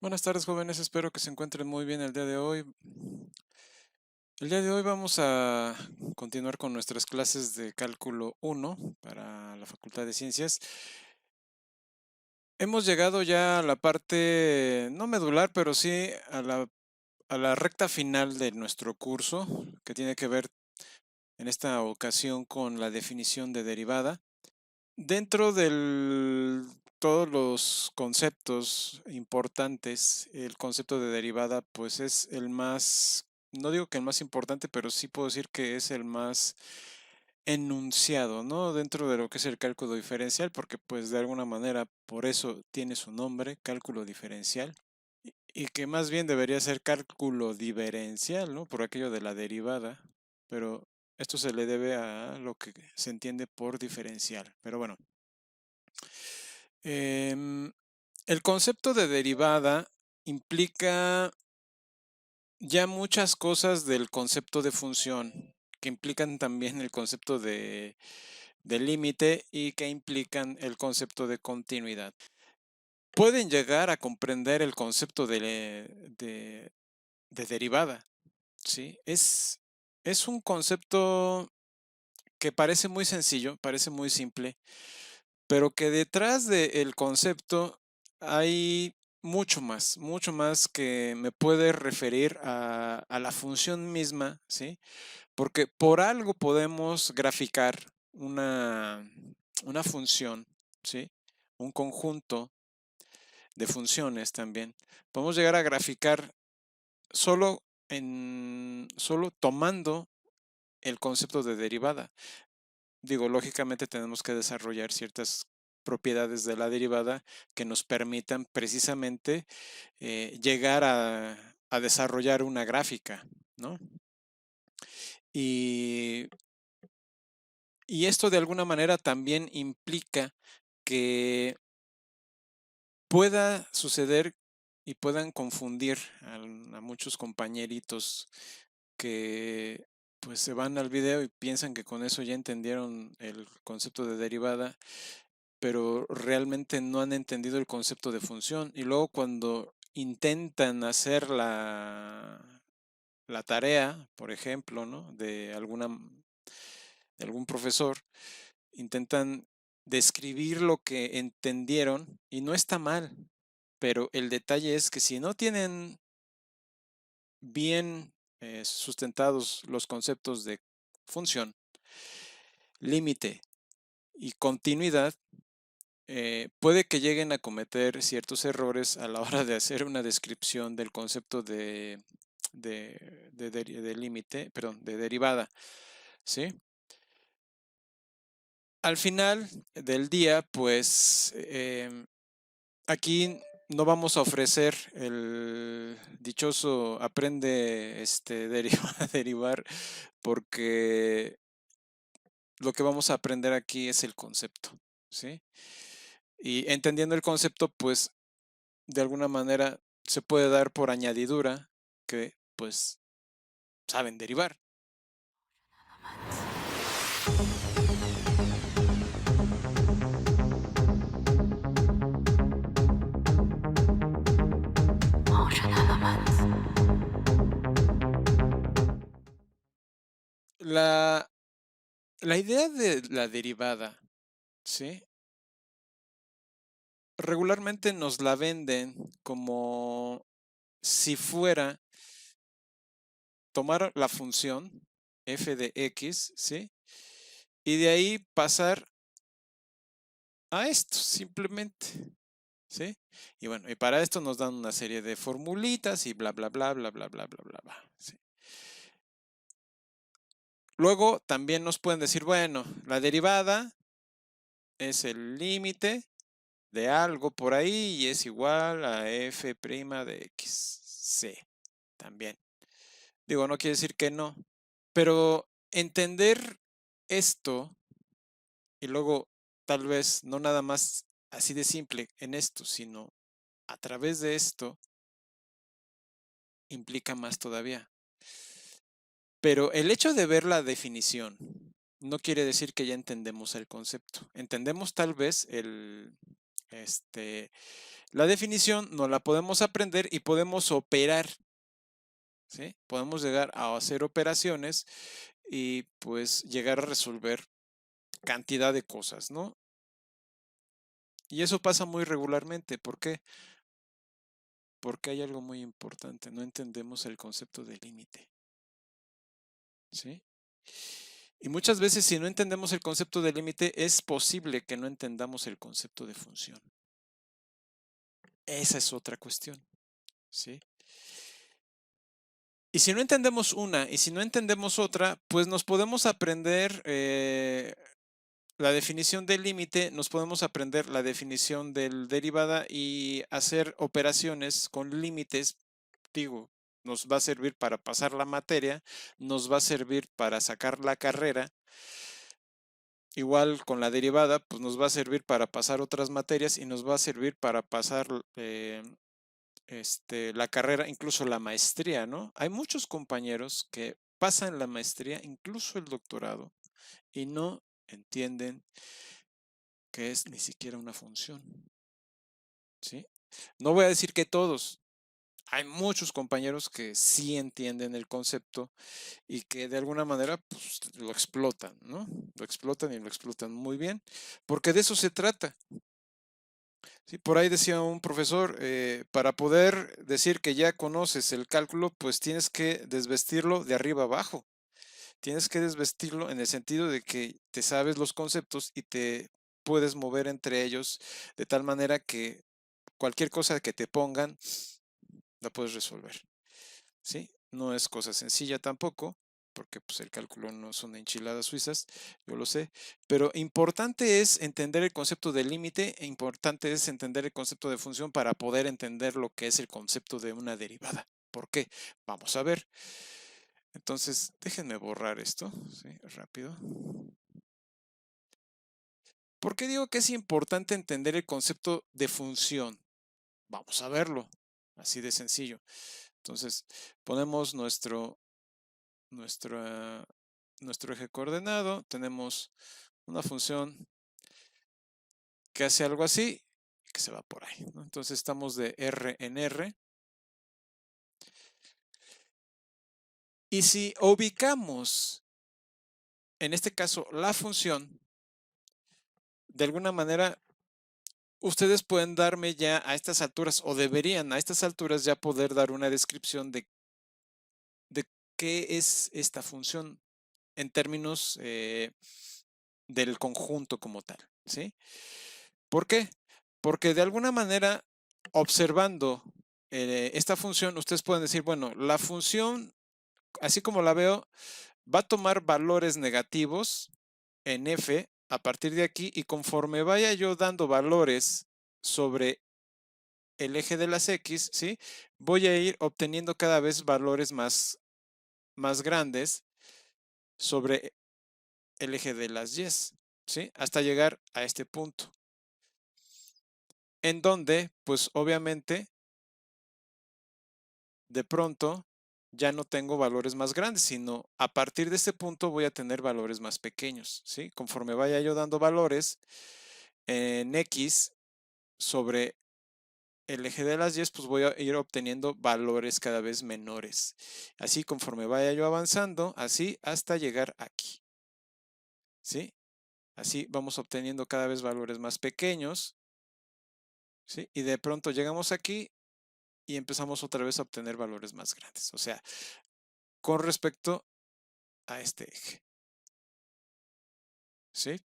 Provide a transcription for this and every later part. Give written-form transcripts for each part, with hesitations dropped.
Buenas tardes, jóvenes. Espero que se encuentren muy bien el día de hoy. El día de hoy vamos a continuar con nuestras clases de cálculo 1 para la Facultad de Ciencias. Hemos llegado ya a la parte, no medular, pero sí a la recta final de nuestro curso, que tiene que ver en esta ocasión con la definición de derivada. Dentro de todos los conceptos importantes, el concepto de derivada pues es el más, no digo que el más importante, pero sí puedo decir que es el más enunciado, ¿no? Dentro de lo que es el cálculo diferencial, porque pues de alguna manera por eso tiene su nombre, cálculo diferencial, y que más bien debería ser cálculo diferencial, ¿no? Por aquello de la derivada, pero esto se le debe a lo que se entiende por diferencial. Pero bueno, Em, el concepto de derivada implica ya muchas cosas del concepto de función, que implican también el concepto de límite y que implican el concepto de continuidad. Pueden llegar a comprender el concepto de derivada, ¿sí? Es un concepto que parece muy sencillo, parece muy simple, pero que detrás del concepto hay mucho más que me puede referir a la función misma, ¿sí? Porque por algo podemos graficar una función, ¿sí? Un conjunto de funciones también. Podemos llegar a graficar solo tomando el concepto de derivada. Digo, lógicamente tenemos que desarrollar ciertas propiedades de la derivada que nos permitan precisamente llegar a desarrollar una gráfica, ¿no? Y, y esto de alguna manera también implica que pueda suceder y puedan confundir a muchos compañeritos que pues se van al video y piensan que con eso ya entendieron el concepto de derivada, pero realmente no han entendido el concepto de función. Y luego cuando intentan hacer la tarea, por ejemplo, ¿no? De algún profesor, intentan describir lo que entendieron y no está mal, pero el detalle es que si no tienen bien sustentados los conceptos de función, límite y continuidad, puede que lleguen a cometer ciertos errores a la hora de hacer una descripción del concepto de límite, perdón, de derivada, ¿sí? Al final del día, pues aquí no vamos a ofrecer el dichoso aprende a derivar, porque lo que vamos a aprender aquí es el concepto, ¿sí? Y entendiendo el concepto, pues de alguna manera se puede dar por añadidura que pues saben derivar. La, la idea de la derivada, ¿sí? Regularmente nos la venden como si fuera tomar la función f de x, ¿sí? Y de ahí pasar a esto, simplemente, ¿sí? Y bueno, y para esto nos dan una serie de formulitas y bla, bla, bla, bla, bla, bla, bla, bla, bla, ¿sí? Luego también nos pueden decir, bueno, la derivada es el límite de algo por ahí y es igual a f' de x, c, también. Digo, no quiere decir que no, pero entender esto y luego tal vez no nada más así de simple en esto, sino a través de esto implica más todavía. Pero el hecho de ver la definición no quiere decir que ya entendemos el concepto. Entendemos tal vez La definición no la podemos aprender y podemos operar, ¿sí? Podemos llegar a hacer operaciones y pues llegar a resolver cantidad de cosas, ¿no? Y eso pasa muy regularmente. ¿Por qué? Porque hay algo muy importante, no entendemos el concepto de límite, ¿sí? Y muchas veces si no entendemos el concepto de límite, es posible que no entendamos el concepto de función. Esa es otra cuestión, ¿sí? Y si no entendemos una y si no entendemos otra, pues nos podemos aprender la definición del límite, nos podemos aprender la definición del derivada y hacer operaciones con límites, digo, nos va a servir para pasar la materia, nos va a servir para sacar la carrera. Igual con la derivada, pues nos va a servir para pasar otras materias y nos va a servir para pasar la carrera, incluso la maestría, ¿no? Hay muchos compañeros que pasan la maestría, incluso el doctorado, y no entienden que es ni siquiera una función, ¿sí? No voy a decir que todos. Hay muchos compañeros que sí entienden el concepto y que de alguna manera pues, lo explotan, ¿no? Lo explotan y lo explotan muy bien, porque de eso se trata. Sí, por ahí decía un profesor, para poder decir que ya conoces el cálculo, pues tienes que desvestirlo de arriba abajo. Tienes que desvestirlo en el sentido de que te sabes los conceptos y te puedes mover entre ellos de tal manera que cualquier cosa que te pongan la puedes resolver. ¿Sí? No es cosa sencilla tampoco, porque pues, el cálculo no son enchiladas suizas, yo lo sé, pero importante es entender el concepto de límite, e importante es entender el concepto de función para poder entender lo que es el concepto de una derivada. ¿Por qué? Vamos a ver. Entonces, déjenme borrar esto, ¿sí? Rápido. ¿Por qué digo que es importante entender el concepto de función? Vamos a verlo, así de sencillo. Entonces, ponemos nuestro, nuestro eje coordenado, tenemos una función que hace algo así, que se va por ahí, ¿no? Entonces estamos de R en R. Y si ubicamos, en este caso, la función, de alguna manera, ustedes pueden darme ya a estas alturas, o deberían a estas alturas ya poder dar una descripción de qué es esta función en términos del conjunto como tal, ¿sí? ¿Por qué? Porque de alguna manera, observando esta función, ustedes pueden decir, bueno, la función, así como la veo, va a tomar valores negativos en f a partir de aquí y conforme vaya yo dando valores sobre el eje de las x, ¿sí? Voy a ir obteniendo cada vez valores más grandes sobre el eje de las y, ¿sí? Hasta llegar a este punto. En donde, pues obviamente, de pronto ya no tengo valores más grandes, sino a partir de este punto voy a tener valores más pequeños, ¿sí? Conforme vaya yo dando valores en x sobre el eje de las y, pues voy a ir obteniendo valores cada vez menores. Así conforme vaya yo avanzando, así hasta llegar aquí, ¿sí? Así vamos obteniendo cada vez valores más pequeños, ¿sí? Y de pronto llegamos aquí y empezamos otra vez a obtener valores más grandes. O sea, con respecto a este eje, ¿sí?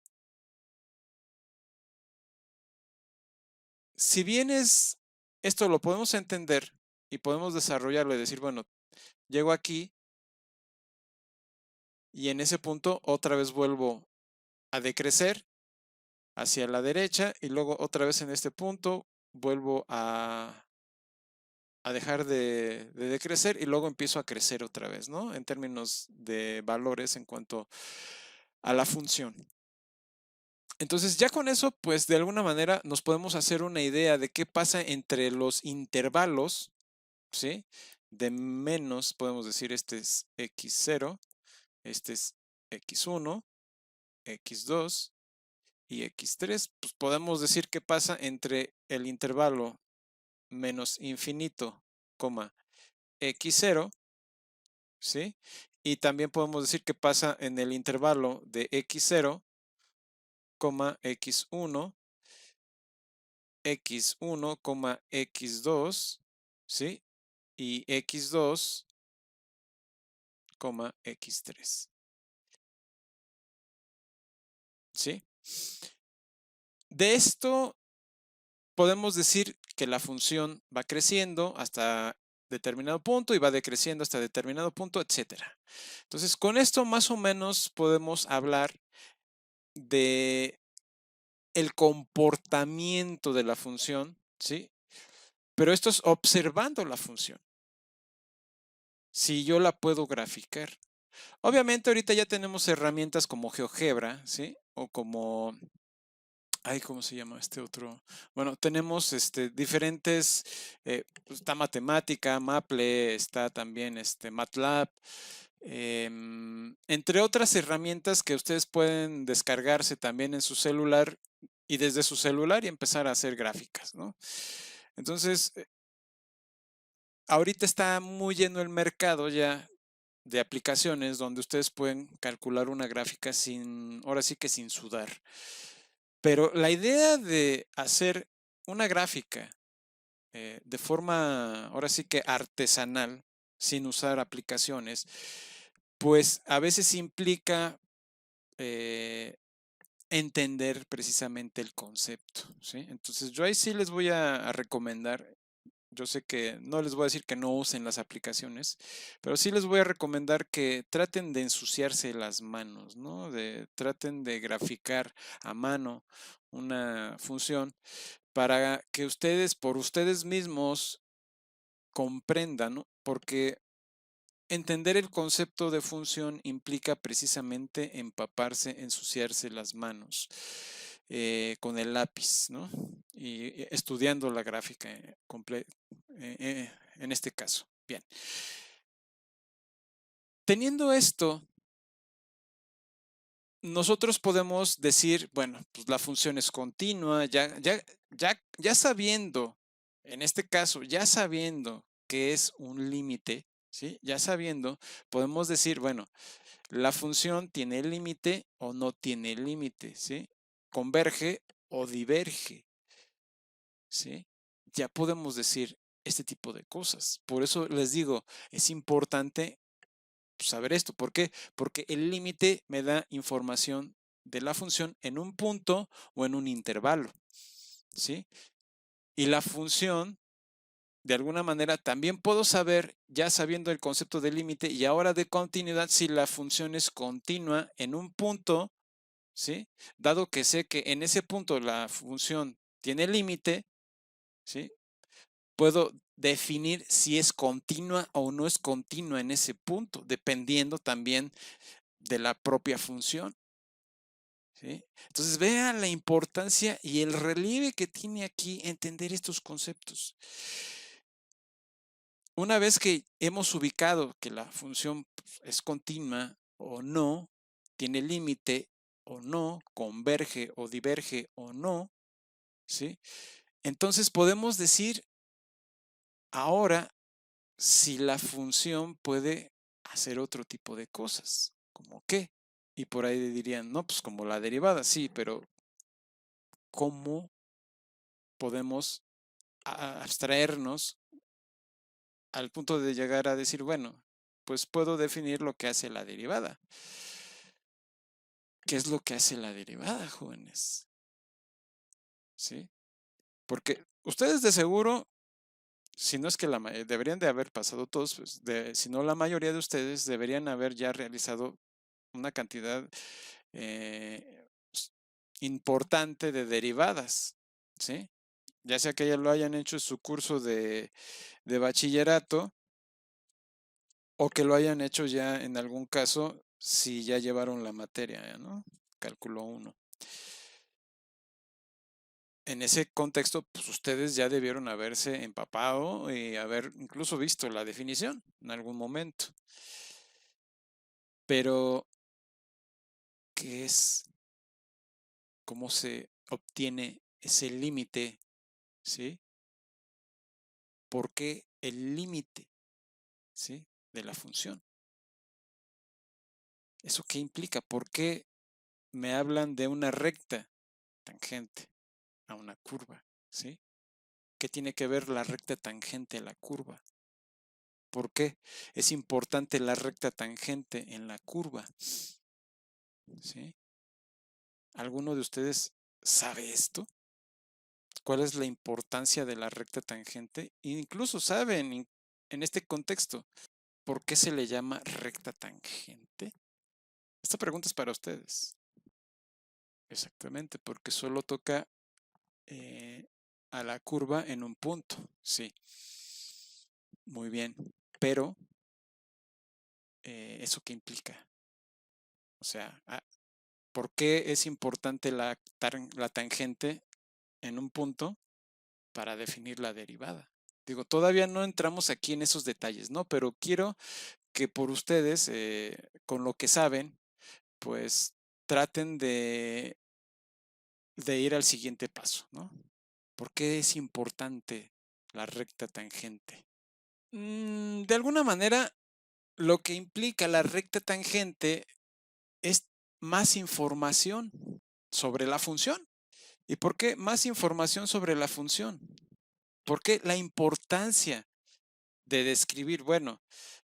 Si bien esto lo podemos entender y podemos desarrollarlo y decir, bueno, llego aquí y en ese punto otra vez vuelvo a decrecer hacia la derecha y luego otra vez en este punto vuelvo a dejar de decrecer y luego empiezo a crecer otra vez, ¿no? En términos de valores en cuanto a la función. Entonces ya con eso, pues de alguna manera nos podemos hacer una idea de qué pasa entre los intervalos, ¿sí? De menos, podemos decir, este es x0, este es x1, x2 y x3. Pues podemos decir qué pasa entre el intervalo menos infinito, coma, x0, ¿sí? Y también podemos decir que pasa en el intervalo de x0, x1, x1, x2, ¿sí? Y x2, x3, ¿sí? De esto podemos decir que la función va creciendo hasta determinado punto y va decreciendo hasta determinado punto, etcétera. Entonces, con esto más o menos podemos hablar de el comportamiento de la función, ¿sí? Pero esto es observando la función. Si yo la puedo graficar. Obviamente ahorita ya tenemos herramientas como GeoGebra, ¿sí? O como, ay, ¿cómo se llama este otro? Bueno, tenemos diferentes, está Matemática, Maple, está también MATLAB, entre otras herramientas que ustedes pueden descargarse también en su celular y desde su celular y empezar a hacer gráficas, ¿no? Entonces, ahorita está muy lleno el mercado ya de aplicaciones donde ustedes pueden calcular una gráfica sin, ahora sí que sin sudar. Pero la idea de hacer una gráfica de forma, ahora sí que artesanal, sin usar aplicaciones, pues a veces implica entender precisamente el concepto, ¿sí? Entonces yo ahí sí les voy a recomendar. Yo sé que no les voy a decir que no usen las aplicaciones, pero sí les voy a recomendar que traten de ensuciarse las manos, ¿no? Traten de graficar a mano una función para que ustedes, por ustedes mismos, comprendan, ¿no? Porque entender el concepto de función implica precisamente empaparse, ensuciarse las manos con el lápiz, ¿no? Y estudiando la gráfica en este caso. Bien. Teniendo esto, nosotros podemos decir, bueno, pues la función es continua, ya sabiendo, en este caso, ya sabiendo que es un límite, ¿sí? Ya sabiendo, podemos decir, bueno, la función tiene límite o no tiene límite, ¿sí? Converge o diverge, ¿sí? Ya podemos decir este tipo de cosas. Por eso les digo, es importante saber esto. ¿Por qué? Porque el límite me da información de la función en un punto o en un intervalo, ¿sí? Y la función, de alguna manera, también puedo saber, ya sabiendo el concepto de límite y ahora de continuidad, si la función es continua en un punto, ¿sí? Dado que sé que en ese punto la función tiene límite, ¿sí? Puedo definir si es continua o no es continua en ese punto, dependiendo también de la propia función, ¿sí? Entonces vean la importancia y el relieve que tiene aquí entender estos conceptos. Una vez que hemos ubicado que la función es continua o no, tiene límite o no, converge o diverge o no, ¿sí? Entonces podemos decir ahora si la función puede hacer otro tipo de cosas. ¿Cómo qué? Y por ahí dirían, no, pues como la derivada, sí, pero ¿cómo podemos abstraernos al punto de llegar a decir, bueno, pues puedo definir lo que hace la derivada? ¿Qué es lo que hace la derivada, jóvenes? ¿Sí? Porque ustedes de seguro, si no es que deberían de haber pasado todos, pues, si no la mayoría de ustedes deberían haber ya realizado una cantidad eh, importante de derivadas, ¿sí? Ya sea que ya lo hayan hecho en su curso de bachillerato o que lo hayan hecho ya en algún caso si ya llevaron la materia, ¿no? Cálculo 1. En ese contexto, pues ustedes ya debieron haberse empapado y haber incluso visto la definición en algún momento. Pero, ¿qué es? ¿Cómo se obtiene ese límite? ¿Sí? por qué el límite, ¿sí?, de la función. ¿Eso qué implica? ¿Por qué me hablan de una recta tangente a una curva? ¿Sí? ¿Qué tiene que ver la recta tangente a la curva? ¿Por qué es importante la recta tangente en la curva? ¿Sí? ¿Alguno de ustedes sabe esto? ¿Cuál es la importancia de la recta tangente? Incluso saben en este contexto por qué se le llama recta tangente. Esta pregunta es para ustedes. Exactamente, porque solo toca a la curva en un punto. Sí. Muy bien. Pero, ¿eso qué implica? O sea, ¿por qué es importante la tangente en un punto para definir la derivada? Digo, todavía no entramos aquí en esos detalles, ¿no? Pero quiero que por ustedes, con lo que saben, pues traten de ir al siguiente paso, ¿no? ¿Por qué es importante la recta tangente? De alguna manera, lo que implica la recta tangente es más información sobre la función. ¿Y por qué más información sobre la función? ¿Por qué la importancia de describir? Bueno,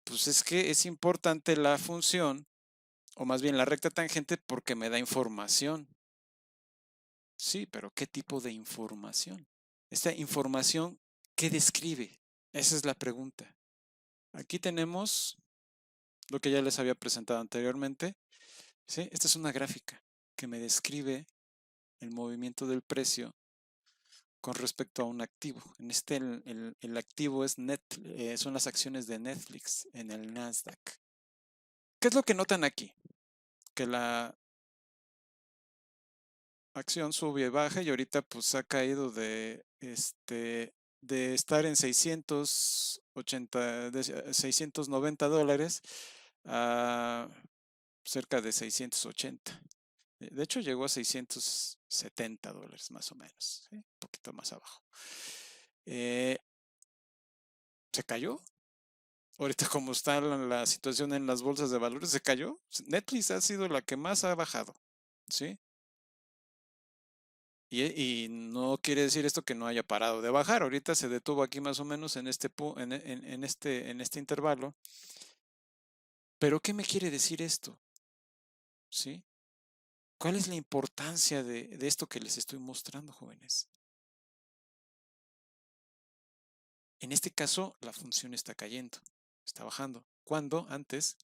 pues es que es importante la función, o más bien la recta tangente, porque me da información. Sí, pero ¿qué tipo de información? Esta información, ¿qué describe? Esa es la pregunta. Aquí tenemos lo que ya les había presentado anteriormente. ¿Sí? Esta es una gráfica que me describe el movimiento del precio con respecto a un activo. En este, el activo es son las acciones de Netflix en el Nasdaq. ¿Qué es lo que notan aquí? Que la acción sube y baja y ahorita pues ha caído de estar en 680, de 690 dólares a cerca de 680. De hecho, llegó a 670 dólares más o menos, ¿sí? Un poquito más abajo. ¿Se cayó? Ahorita como está la situación en las bolsas de valores, ¿se cayó? Netflix ha sido la que más ha bajado, ¿sí? Y no quiere decir esto que no haya parado de bajar. Ahorita se detuvo aquí más o menos en este intervalo. Pero ¿qué me quiere decir esto? ¿Sí? ¿Cuál es la importancia de esto que les estoy mostrando, jóvenes? En este caso, la función está cayendo, está bajando. Cuando antes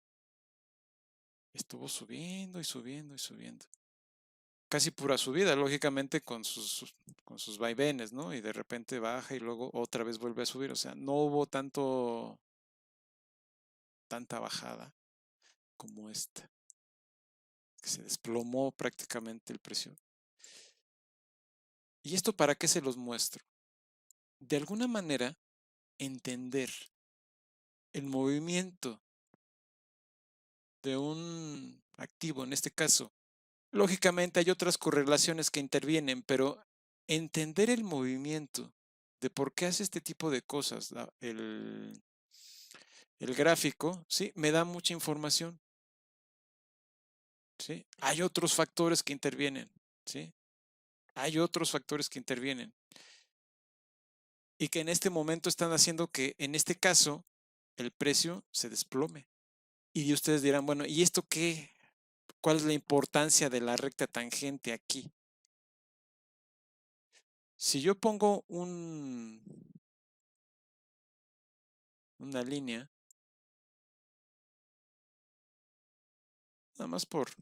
estuvo subiendo y subiendo y subiendo. Casi pura subida, lógicamente con sus vaivenes, ¿no? Y de repente baja y luego otra vez vuelve a subir. O sea, no hubo tanta bajada como esta, que se desplomó prácticamente el precio. ¿Y esto para qué se los muestro? De alguna manera, entender el movimiento de un activo, en este caso. Lógicamente hay otras correlaciones que intervienen, pero entender el movimiento de por qué hace este tipo de cosas, el gráfico, ¿sí? Me da mucha información, ¿sí? Hay otros factores que intervienen, ¿sí? Hay otros factores que intervienen y que en este momento están haciendo que, en este caso, el precio se desplome. Y ustedes dirán, bueno, ¿y esto qué? ¿Cuál es la importancia de la recta tangente aquí? Si yo pongo una línea, nada más por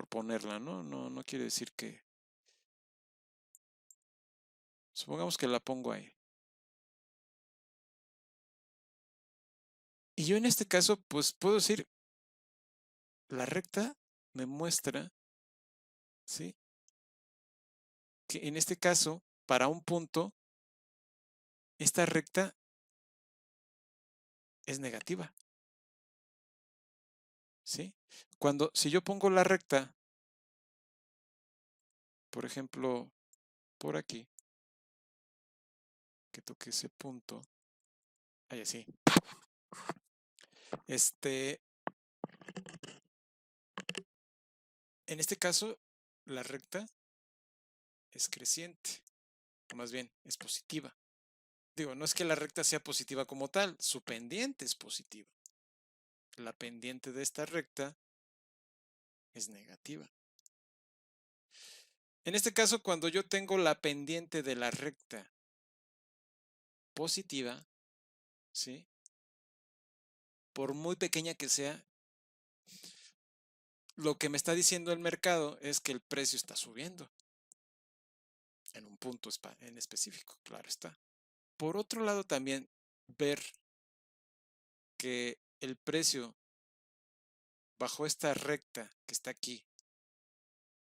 ponerla, ¿no? No quiere decir que... Supongamos que la pongo ahí. Y yo en este caso, pues puedo decir, la recta me muestra, ¿sí? Que en este caso, para un punto, esta recta es negativa, ¿sí? Si yo pongo la recta, por ejemplo, por aquí, que toque ese punto, Ay, así. Este, en este caso, la recta es creciente, o más bien, es positiva. Digo, no es que la recta sea positiva como tal, su pendiente es positiva. La pendiente de esta recta es negativa. En este caso, cuando yo tengo la pendiente de la recta positiva, ¿sí? Por muy pequeña que sea, lo que me está diciendo el mercado es que el precio está subiendo en un punto en específico, claro está. Por otro lado, también ver que el precio bajo esta recta que está aquí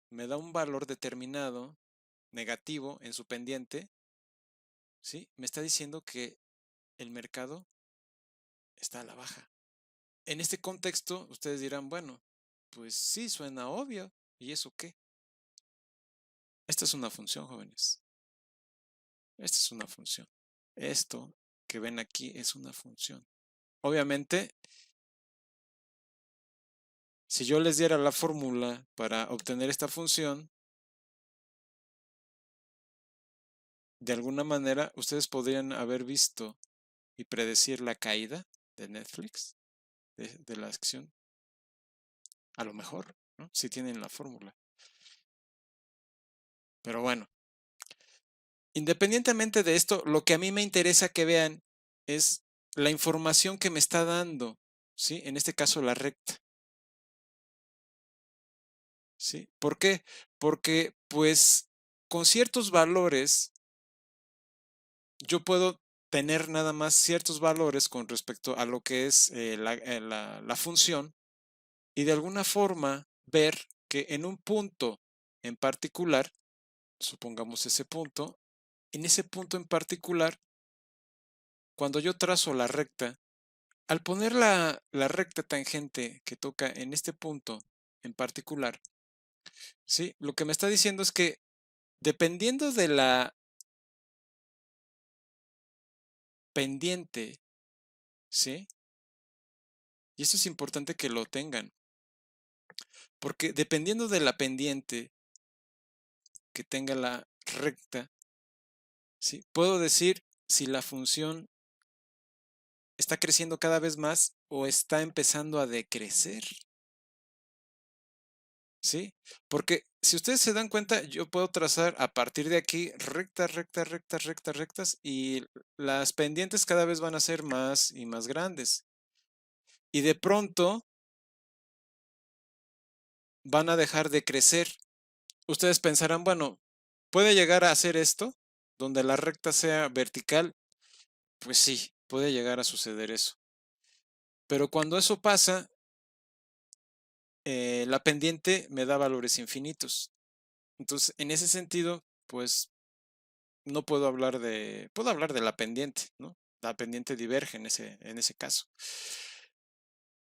me da un valor determinado negativo en su pendiente, ¿sí? Me está diciendo que el mercado está a la baja. En este contexto, ustedes dirán, bueno, pues sí, suena obvio. ¿Y eso qué? Esta es una función, jóvenes. Esta es una función. Esto que ven aquí es una función. Obviamente, si yo les diera la fórmula para obtener esta función, de alguna manera ustedes podrían haber visto y predecir la caída de Netflix, de la acción. A lo mejor, ¿no? Si tienen la fórmula. Pero bueno, independientemente de esto, lo que a mí me interesa que vean es la información que me está dando, ¿sí? En este caso, la recta. ¿Sí? ¿Por qué? Porque, pues, con ciertos valores, yo puedo tener nada más ciertos valores con respecto a lo que es la función y de alguna forma ver que en un punto en particular, supongamos ese punto, en ese punto en particular, cuando yo trazo la recta, al poner la recta tangente que toca en este punto en particular, ¿sí? Lo que me está diciendo es que dependiendo de la pendiente, ¿sí? Y esto es importante que lo tengan, porque dependiendo de la pendiente que tenga la recta, ¿sí? Puedo decir si la función está creciendo cada vez más o está empezando a decrecer, ¿sí? Porque si ustedes se dan cuenta, yo puedo trazar a partir de aquí rectas, rectas, rectas, rectas, rectas y las pendientes cada vez van a ser más y más grandes. Y de pronto van a dejar de crecer. Ustedes pensarán, bueno, ¿puede llegar a hacer esto? Donde la recta sea vertical. Pues sí, puede llegar a suceder eso. Pero cuando eso pasa, la pendiente me da valores infinitos. Entonces, en ese sentido, pues no puedo hablar de la pendiente, ¿no? La pendiente diverge en ese caso.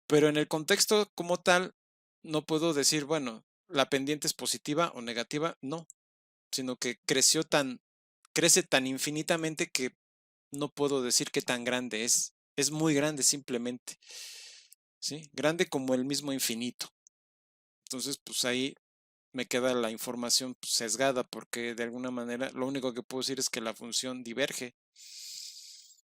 Pero en el contexto como tal, no puedo decir, bueno, la pendiente es positiva o negativa, no, sino que crece tan infinitamente que no puedo decir qué tan grande es. Es muy grande simplemente, ¿sí? Grande como el mismo infinito. Entonces, pues ahí me queda la información pues, sesgada porque de alguna manera lo único que puedo decir es que la función diverge.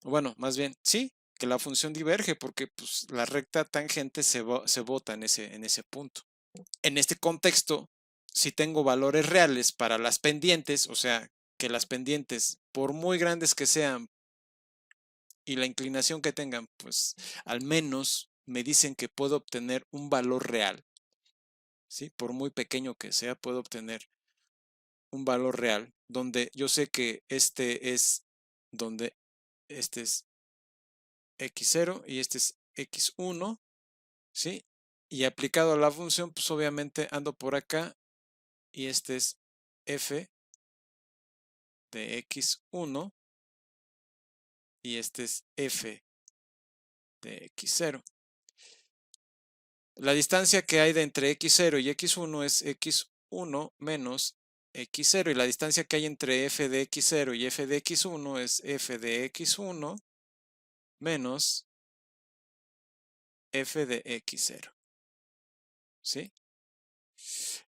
Bueno, más bien, sí, que la función diverge porque pues, la recta tangente se bota en ese punto. En este contexto, si tengo valores reales para las pendientes, o sea, que las pendientes, por muy grandes que sean y la inclinación que tengan, pues al menos me dicen que puedo obtener un valor real, ¿sí? Por muy pequeño que sea, puedo obtener un valor real, donde yo sé que donde este es x0 y este es x1, ¿sí? Y aplicado a la función, pues obviamente ando por acá y este es f de x1 y este es f de x0. La distancia que hay de entre x0 y x1 es x1 menos x0 y la distancia que hay entre f de x0 y f de x1 es f de x1 menos f de x0. ¿Sí?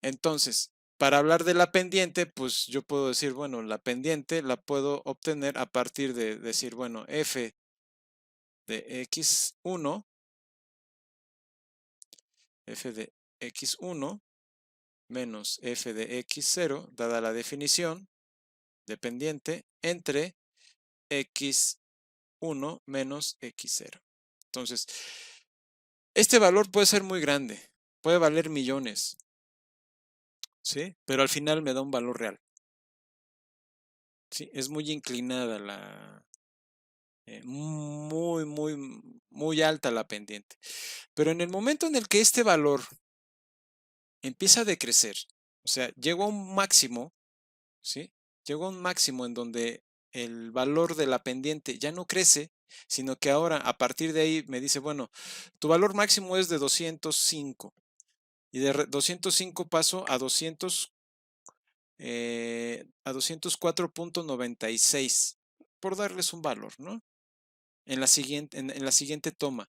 Entonces, para hablar de la pendiente, pues yo puedo decir, bueno, la pendiente la puedo obtener a partir de decir, bueno, f de x1, f de x1 menos f de x0, dada la definición de pendiente, entre x1 menos x0. Entonces, este valor puede ser muy grande, puede valer millones, ¿sí? Pero al final me da un valor real, ¿sí? Es muy inclinada muy alta la pendiente. Pero en el momento en el que este valor empieza a decrecer, o sea, llegó a un máximo, ¿sí? Llegó a un máximo en donde el valor de la pendiente ya no crece, sino que ahora a partir de ahí me dice, bueno, tu valor máximo es de 205 y de 205 paso a 204.96 por darles un valor, ¿no? En la siguiente toma.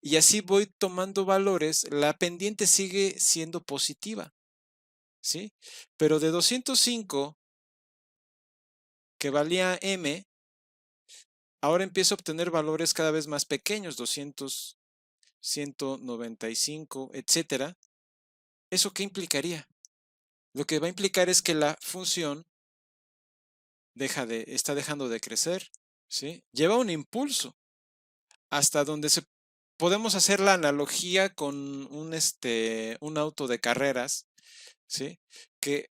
Y así voy tomando valores, la pendiente sigue siendo positiva, ¿sí? Pero de 205, que valía m, ahora empiezo a obtener valores cada vez más pequeños, 200, 195, etcétera. ¿Eso qué implicaría? Lo que va a implicar es que la función está dejando de crecer, ¿sí? Lleva un impulso hasta donde podemos hacer la analogía con un auto de carreras, ¿sí? Que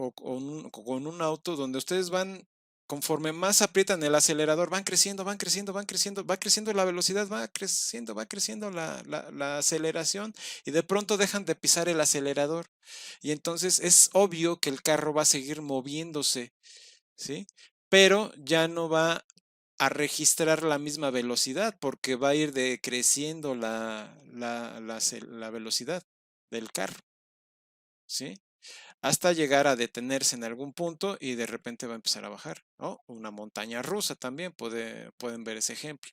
o con un auto donde ustedes van, conforme más aprietan el acelerador, van creciendo, van creciendo, van creciendo, va creciendo la velocidad, va creciendo la aceleración y de pronto dejan de pisar el acelerador. Y entonces es obvio que el carro va a seguir moviéndose, ¿sí? Pero ya no va a registrar la misma velocidad porque va a ir decreciendo la velocidad del carro, ¿sí? Hasta llegar a detenerse en algún punto y de repente va a empezar a bajar, ¿no? Una montaña rusa también pueden ver ese ejemplo.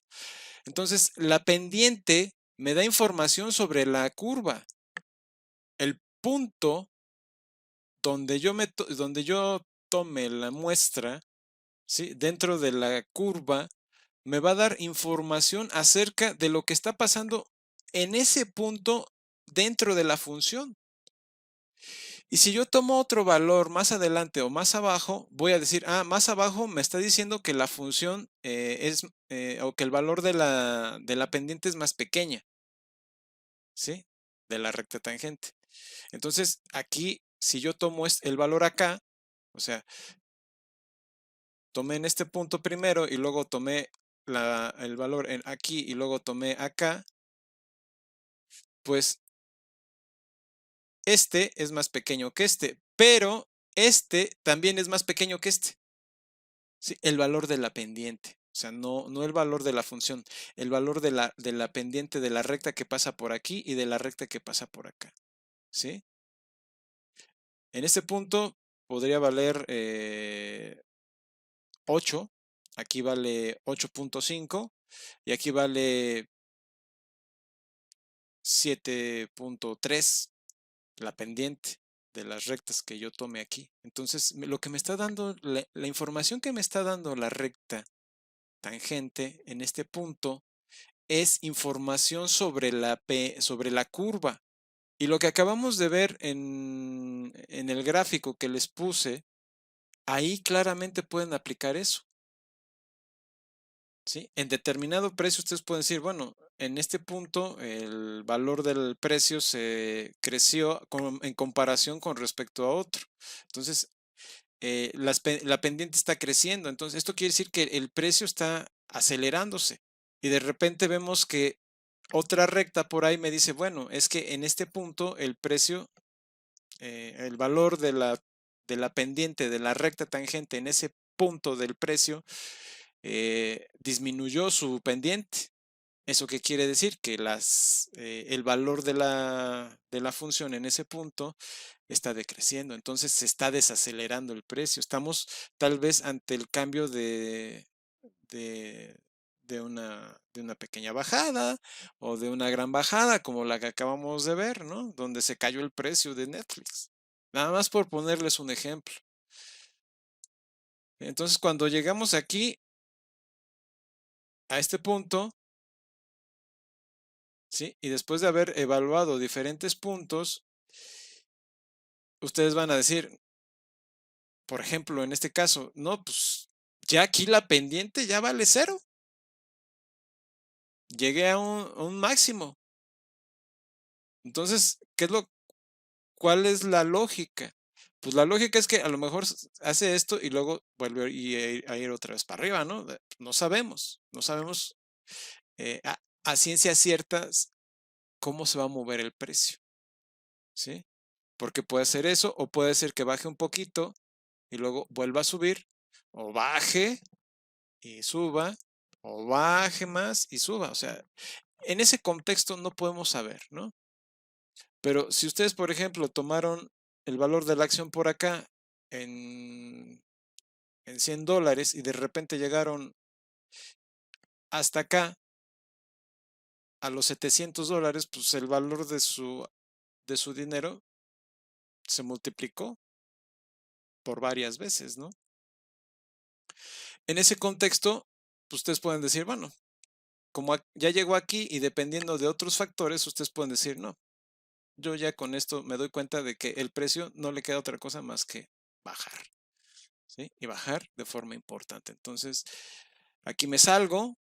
Entonces, la pendiente me da información sobre la curva. El punto donde yo tome la muestra, ¿sí? Dentro de la curva, me va a dar información acerca de lo que está pasando en ese punto dentro de la función. Y si yo tomo otro valor más adelante o más abajo, voy a decir, más abajo me está diciendo que la función o que el valor de la pendiente es más pequeña, ¿sí? De la recta tangente. Entonces, aquí, si yo tomo el valor acá, o sea, tomé en este punto primero y luego tomé el valor aquí y luego tomé acá, pues este es más pequeño que pero este también es más pequeño que este. Sí, el valor de la pendiente. O sea, no el valor de la función, el valor de la pendiente de la recta que pasa por aquí y de la recta que pasa por acá. ¿Sí? En este punto podría valer 8. Aquí vale 8.5 y aquí vale 7.3 la pendiente de las rectas que yo tome aquí. Entonces, lo que me está dando, la información que me está dando la recta tangente en este punto es información sobre la curva. Y lo que acabamos de ver en el gráfico que les puse, ahí claramente pueden aplicar eso. ¿Sí? En determinado precio ustedes pueden decir, bueno, en este punto el valor del precio se creció en comparación con respecto a otro. Entonces, la pendiente está creciendo. Entonces, esto quiere decir que el precio está acelerándose. Y de repente vemos que otra recta por ahí me dice, bueno, es que en este punto el precio, el valor de la pendiente de la recta tangente en ese punto del precio disminuyó su pendiente. ¿Eso qué quiere decir? Que el valor de la función en ese punto está decreciendo, entonces se está desacelerando el precio. Estamos tal vez ante el cambio de de una pequeña bajada o de una gran bajada, como la que acabamos de ver, ¿no? Donde se cayó el precio de Netflix. Nada más por ponerles un ejemplo. Entonces, cuando llegamos aquí, a este punto, ¿sí? Y después de haber evaluado diferentes puntos, ustedes van a decir, por ejemplo, en este caso, no, pues ya aquí la pendiente ya vale cero. Llegué a un máximo. Entonces, ¿cuál es la lógica? Pues la lógica es que a lo mejor hace esto y luego vuelve a ir otra vez para arriba, ¿no? No sabemos, no sabemos a ciencia cierta cómo se va a mover el precio, ¿sí? Porque puede ser eso o puede ser que baje un poquito y luego vuelva a subir o baje y suba o baje más y suba. O sea, en ese contexto no podemos saber, ¿no? Pero si ustedes, por ejemplo, tomaron el valor de la acción por acá en, en $100 y de repente llegaron hasta acá a los $700, pues el valor de su dinero se multiplicó por varias veces, ¿no? En ese contexto, pues ustedes pueden decir, bueno, como ya llegó aquí y dependiendo de otros factores, ustedes pueden decir, no, yo ya con esto me doy cuenta de que el precio no le queda otra cosa más que bajar, ¿sí? Y bajar de forma importante. Entonces, aquí me salgo,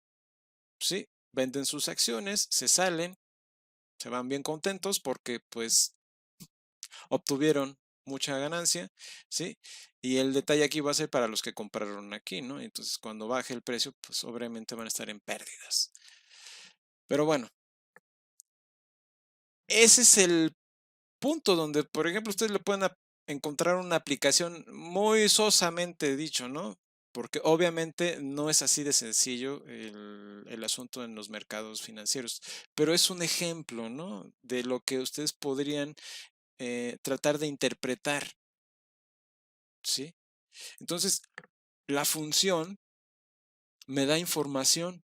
¿sí? Venden sus acciones, se salen, se van bien contentos porque pues obtuvieron mucha ganancia, ¿sí? Y el detalle aquí va a ser para los que compraron aquí, ¿no? Entonces, cuando baje el precio, pues obviamente van a estar en pérdidas. Pero bueno, ese es el punto donde, por ejemplo, ustedes le pueden encontrar una aplicación muy sosamente dicho, ¿no? Porque obviamente no es así de sencillo el asunto en los mercados financieros, pero es un ejemplo, ¿no? De lo que ustedes podrían tratar de interpretar, ¿sí? Entonces, la función me da información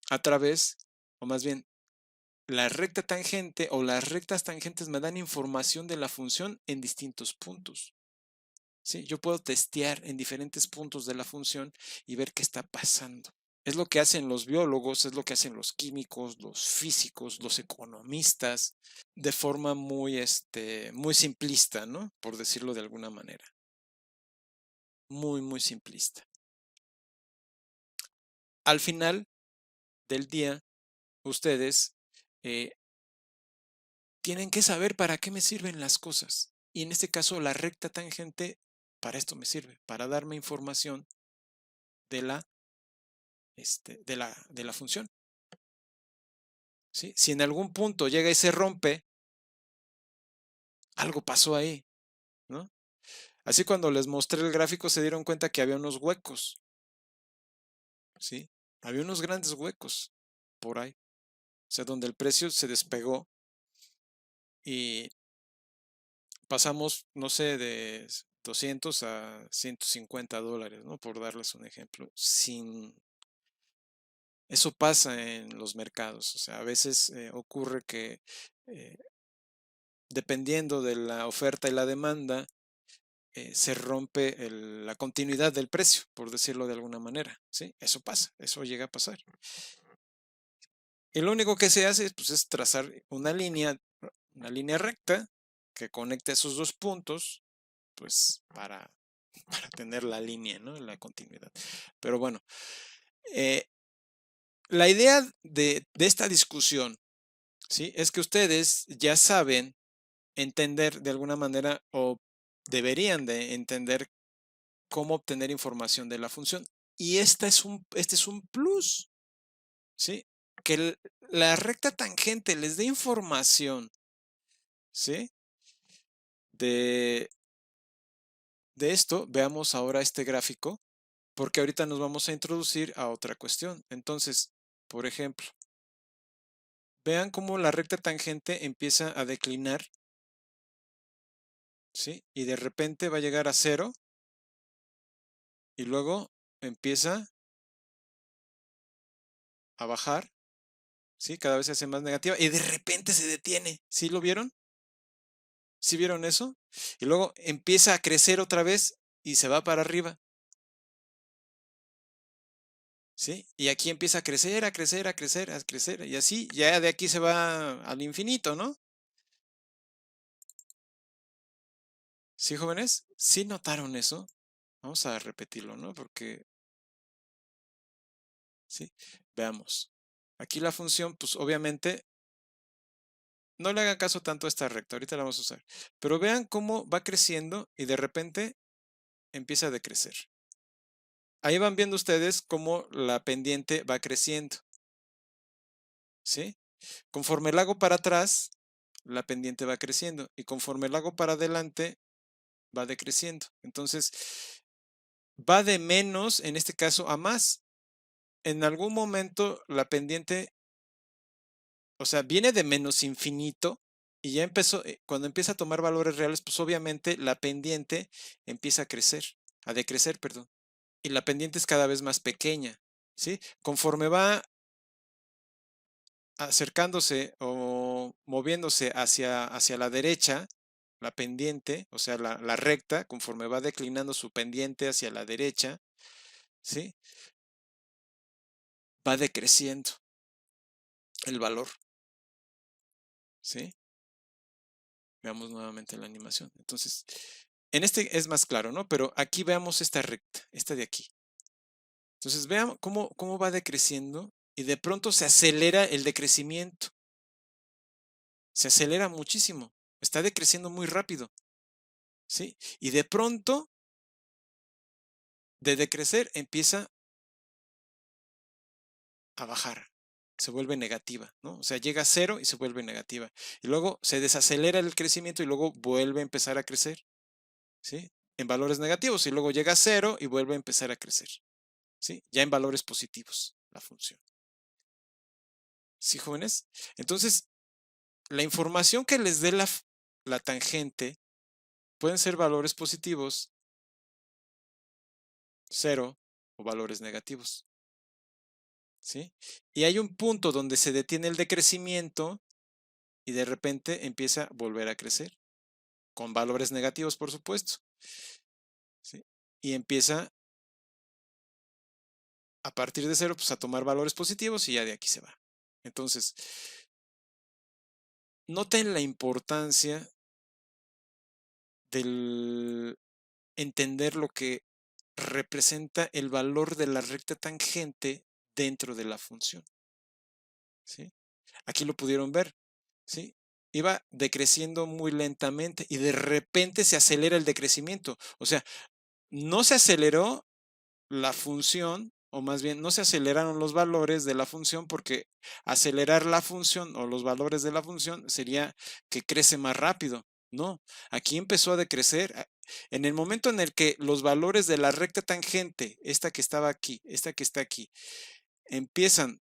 a través, o más bien, la recta tangente o las rectas tangentes me dan información de la función en distintos puntos. ¿Sí? Yo puedo testear en diferentes puntos de la función y ver qué está pasando. Es lo que hacen los biólogos, es lo que hacen los químicos, los físicos, los economistas, de forma muy, muy simplista, ¿no? Por decirlo de alguna manera. Muy, muy simplista. Al final del día, ustedes tienen que saber para qué me sirven las cosas. Y en este caso, la recta tangente para esto me sirve, para darme información de de la función. ¿Sí? Si en algún punto llega y se rompe, algo pasó ahí, ¿no? Así cuando les mostré el gráfico se dieron cuenta que había unos huecos, ¿sí? Había unos grandes huecos por ahí. O sea, donde el precio se despegó y pasamos, no sé, de 200 a $150, ¿no? Por darles un ejemplo. Eso pasa en los mercados. O sea, a veces ocurre que eh, dependiendo de la oferta y la demanda, se rompe la continuidad del precio, por decirlo de alguna manera. ¿Sí? Eso pasa, eso llega a pasar. Y lo único que se hace pues, es trazar una línea recta que conecte esos dos puntos, pues para tener la línea, ¿no? La continuidad. Pero bueno, eh, la idea de esta discusión, ¿sí? Es que ustedes ya saben entender de alguna manera o deberían de entender cómo obtener información de la función. Y este es un plus, ¿sí? Que la recta tangente les dé información, ¿sí? De, de esto, veamos ahora este gráfico, porque ahorita nos vamos a introducir a otra cuestión. Entonces, por ejemplo, vean cómo la recta tangente empieza a declinar, ¿sí? Y de repente va a llegar a cero y luego empieza a bajar, ¿sí? Cada vez se hace más negativa y de repente se detiene. ¿Sí lo vieron? ¿Sí vieron eso? Y luego empieza a crecer otra vez y se va para arriba, ¿sí? Y aquí empieza a crecer, a crecer, a crecer, a crecer. Y así, ya de aquí se va al infinito, ¿no? ¿Sí, jóvenes? ¿Sí notaron eso? Vamos a repetirlo, ¿no? Porque, sí, veamos. Aquí la función, pues obviamente, no le hagan caso tanto a esta recta, ahorita la vamos a usar. Pero vean cómo va creciendo y de repente empieza a decrecer. Ahí van viendo ustedes cómo la pendiente va creciendo, ¿sí? Conforme la hago para atrás, la pendiente va creciendo y conforme la hago para adelante, va decreciendo. Entonces, va de menos, en este caso, a más. En algún momento la pendiente, o sea, viene de menos infinito y ya empezó, cuando empieza a tomar valores reales, pues obviamente la pendiente empieza a crecer, a decrecer, perdón. Y la pendiente es cada vez más pequeña, ¿sí? Conforme va acercándose o moviéndose hacia la derecha, la pendiente, o sea, la recta, conforme va declinando su pendiente hacia la derecha, ¿sí? Va decreciendo el valor, ¿sí? Veamos nuevamente la animación. Entonces, en este es más claro, ¿no? Pero aquí veamos esta recta, esta de aquí. Entonces, vean cómo va decreciendo y de pronto se acelera el decrecimiento. Se acelera muchísimo. Está decreciendo muy rápido, ¿sí? Y de pronto, de decrecer, empieza a bajar. Se vuelve negativa, ¿no? O sea, llega a cero y se vuelve negativa. Y luego se desacelera el crecimiento y luego vuelve a empezar a crecer, ¿sí? En valores negativos y luego llega a cero y vuelve a empezar a crecer, ¿sí? Ya en valores positivos, la función. ¿Sí, jóvenes? Entonces, la información que les dé la tangente pueden ser valores positivos, cero o valores negativos, ¿sí? Y hay un punto donde se detiene el decrecimiento y de repente empieza a volver a crecer, con valores negativos, por supuesto, ¿sí? Y empieza a partir de cero, pues a tomar valores positivos y ya de aquí se va. Entonces, noten la importancia del entender lo que representa el valor de la recta tangente dentro de la función, ¿sí? Aquí lo pudieron ver, ¿sí? Iba decreciendo muy lentamente y de repente se acelera el decrecimiento. O sea, no se aceleró la función, o más bien no se aceleraron los valores de la función, porque acelerar la función o los valores de la función sería que crece más rápido. No, aquí empezó a decrecer. En el momento en el que los valores de la recta tangente, esta que estaba aquí, esta que está aquí, empiezan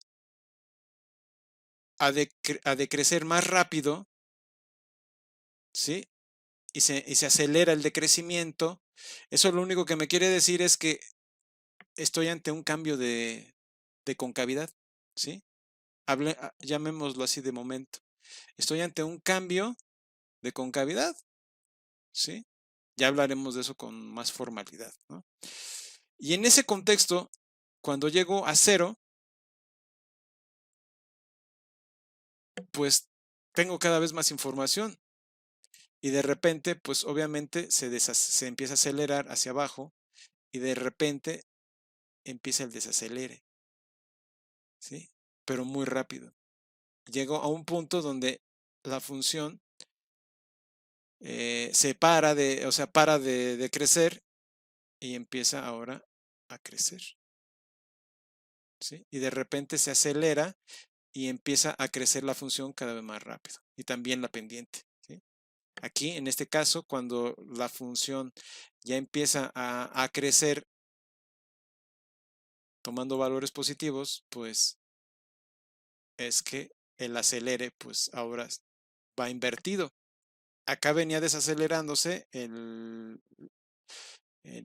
a decrecer más rápido, ¿sí? Y se acelera el decrecimiento, eso lo único que me quiere decir es que estoy ante un cambio de concavidad, ¿sí? Llamémoslo así de momento. Estoy ante un cambio de concavidad, ¿sí? Ya hablaremos de eso con más formalidad, ¿no? Y en ese contexto, cuando llego a cero, pues tengo cada vez más información y de repente, pues obviamente se empieza a acelerar hacia abajo y de repente empieza el desacelere, ¿sí? Pero muy rápido. Llego a un punto donde la función se para o sea, para de crecer y empieza ahora a crecer, ¿sí? Y de repente se acelera y empieza a crecer la función cada vez más rápido y también la pendiente, ¿sí? Aquí, en este caso, cuando la función ya empieza a crecer tomando valores positivos, pues es que el acelere, pues ahora va invertido. Acá venía desacelerándose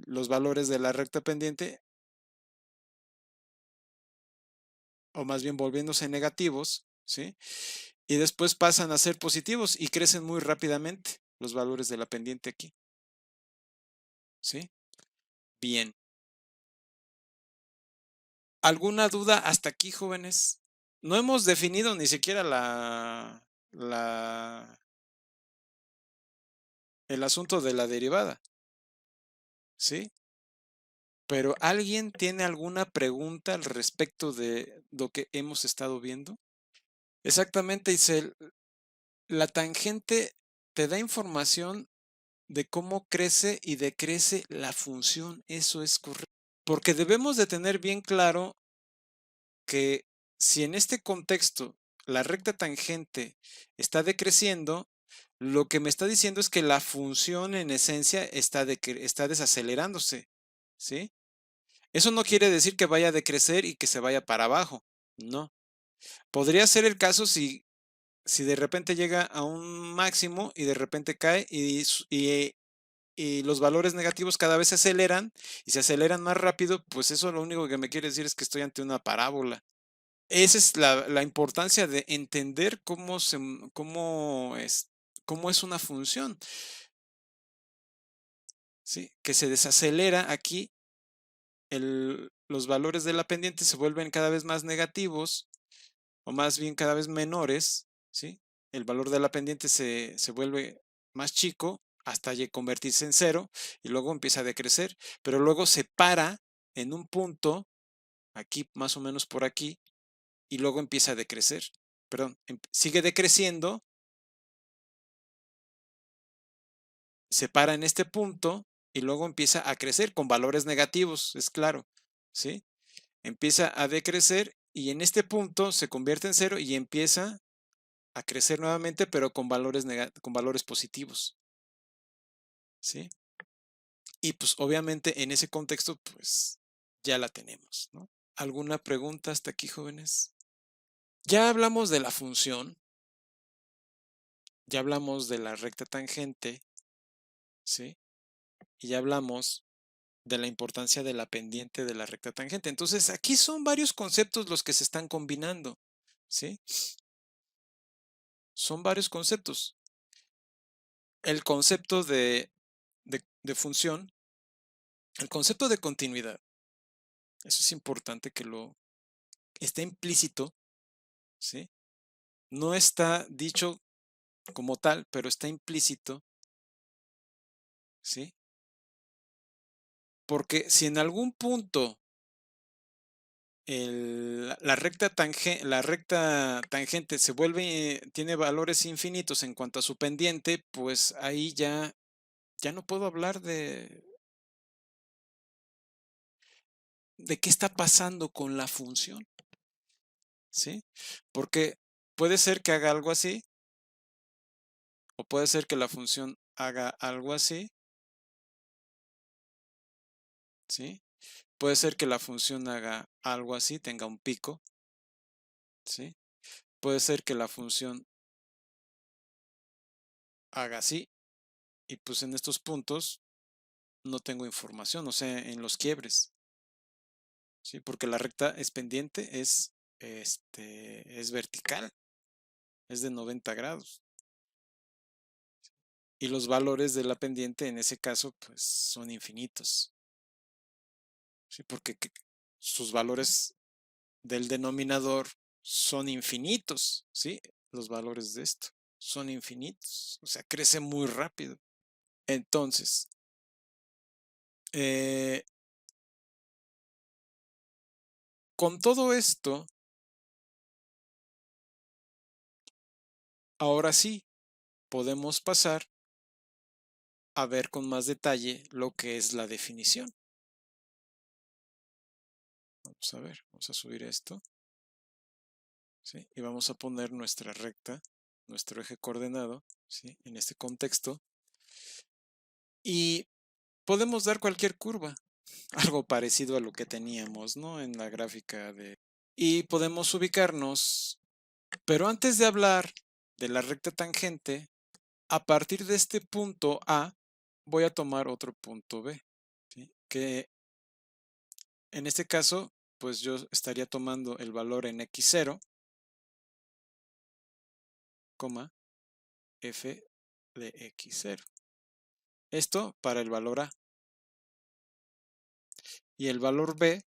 los valores de la recta pendiente o más bien volviéndose negativos, ¿sí? Y después pasan a ser positivos y crecen muy rápidamente los valores de la pendiente aquí, ¿sí? Bien. ¿Alguna duda hasta aquí, jóvenes? No hemos definido ni siquiera la, el asunto de la derivada, ¿sí? Pero ¿alguien tiene alguna pregunta al respecto de lo que hemos estado viendo? Exactamente, Isel. La tangente te da información de cómo crece y decrece la función. Eso es correcto. Porque debemos de tener bien claro que si en este contexto la recta tangente está decreciendo, lo que me está diciendo es que la función en esencia está desacelerándose, ¿sí? Eso no quiere decir que vaya a decrecer y que se vaya para abajo, no. Podría ser el caso si de repente llega a un máximo y de repente cae y los valores negativos cada vez se aceleran y se aceleran más rápido, pues eso lo único que me quiere decir es que estoy ante una parábola. Esa es la importancia de entender cómo es una función, ¿sí? Que se desacelera aquí, los valores de la pendiente se vuelven cada vez más negativos, o más bien cada vez menores, ¿sí? El valor de la pendiente se vuelve más chico hasta convertirse en cero y luego empieza a decrecer, pero luego se para en un punto, aquí más o menos por aquí, y luego empieza a decrecer. Perdón, sigue decreciendo, se para en este punto y luego empieza a crecer con valores negativos, es claro, ¿sí? Empieza a decrecer y en este punto se convierte en cero y empieza a crecer nuevamente, pero con valores positivos, ¿sí? Y pues obviamente en ese contexto, pues ya la tenemos, ¿no? ¿Alguna pregunta hasta aquí, jóvenes? Ya hablamos de la función, ya hablamos de la recta tangente, ¿sí? Y ya hablamos de la importancia de la pendiente de la recta tangente. Entonces, aquí son varios conceptos los que se están combinando, ¿sí? Son varios conceptos. El concepto de función, el concepto de continuidad, eso es importante que lo esté implícito, ¿sí? No está dicho como tal, pero está implícito, ¿sí? Porque si en algún punto la recta tangente tiene valores infinitos en cuanto a su pendiente, pues ahí ya no puedo hablar de qué está pasando con la función, ¿sí? Porque puede ser que haga algo así, o puede ser que la función haga algo así, ¿sí? Puede ser que la función haga algo así, tenga un pico, ¿sí? Puede ser que la función haga así, y pues en estos puntos no tengo información, o sea, en los quiebres, ¿sí? Porque la recta es pendiente, es vertical, es de 90 grados. Y los valores de la pendiente en ese caso, pues son infinitos, ¿sí? Porque sus valores del denominador son infinitos, ¿sí? Los valores de esto son infinitos, o sea, crece muy rápido. Entonces, eh, con todo esto, ahora sí, podemos pasar a ver con más detalle lo que es la definición. Vamos a ver, vamos a subir esto, ¿sí? Y vamos a poner nuestra recta, nuestro eje coordenado, ¿sí? En este contexto. Y podemos dar cualquier curva, algo parecido a lo que teníamos, ¿no? En la gráfica de... Y podemos ubicarnos, pero antes de hablar de la recta tangente, a partir de este punto A, voy a tomar otro punto B, ¿sí? Que en este caso pues yo estaría tomando el valor en x0, f de x0. Esto para el valor a. Y el valor b,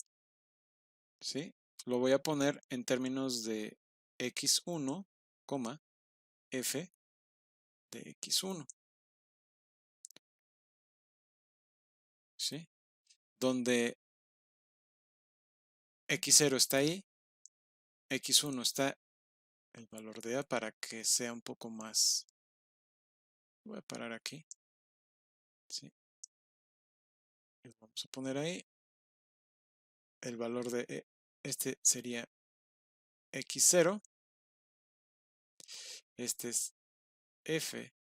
¿sí?, lo voy a poner en términos de x1, f de x1, ¿sí?, donde x0 está ahí, x1 está el valor de a, para que sea un poco más. Voy a parar aquí, ¿sí?, y vamos a poner ahí el valor de este sería x0, este es f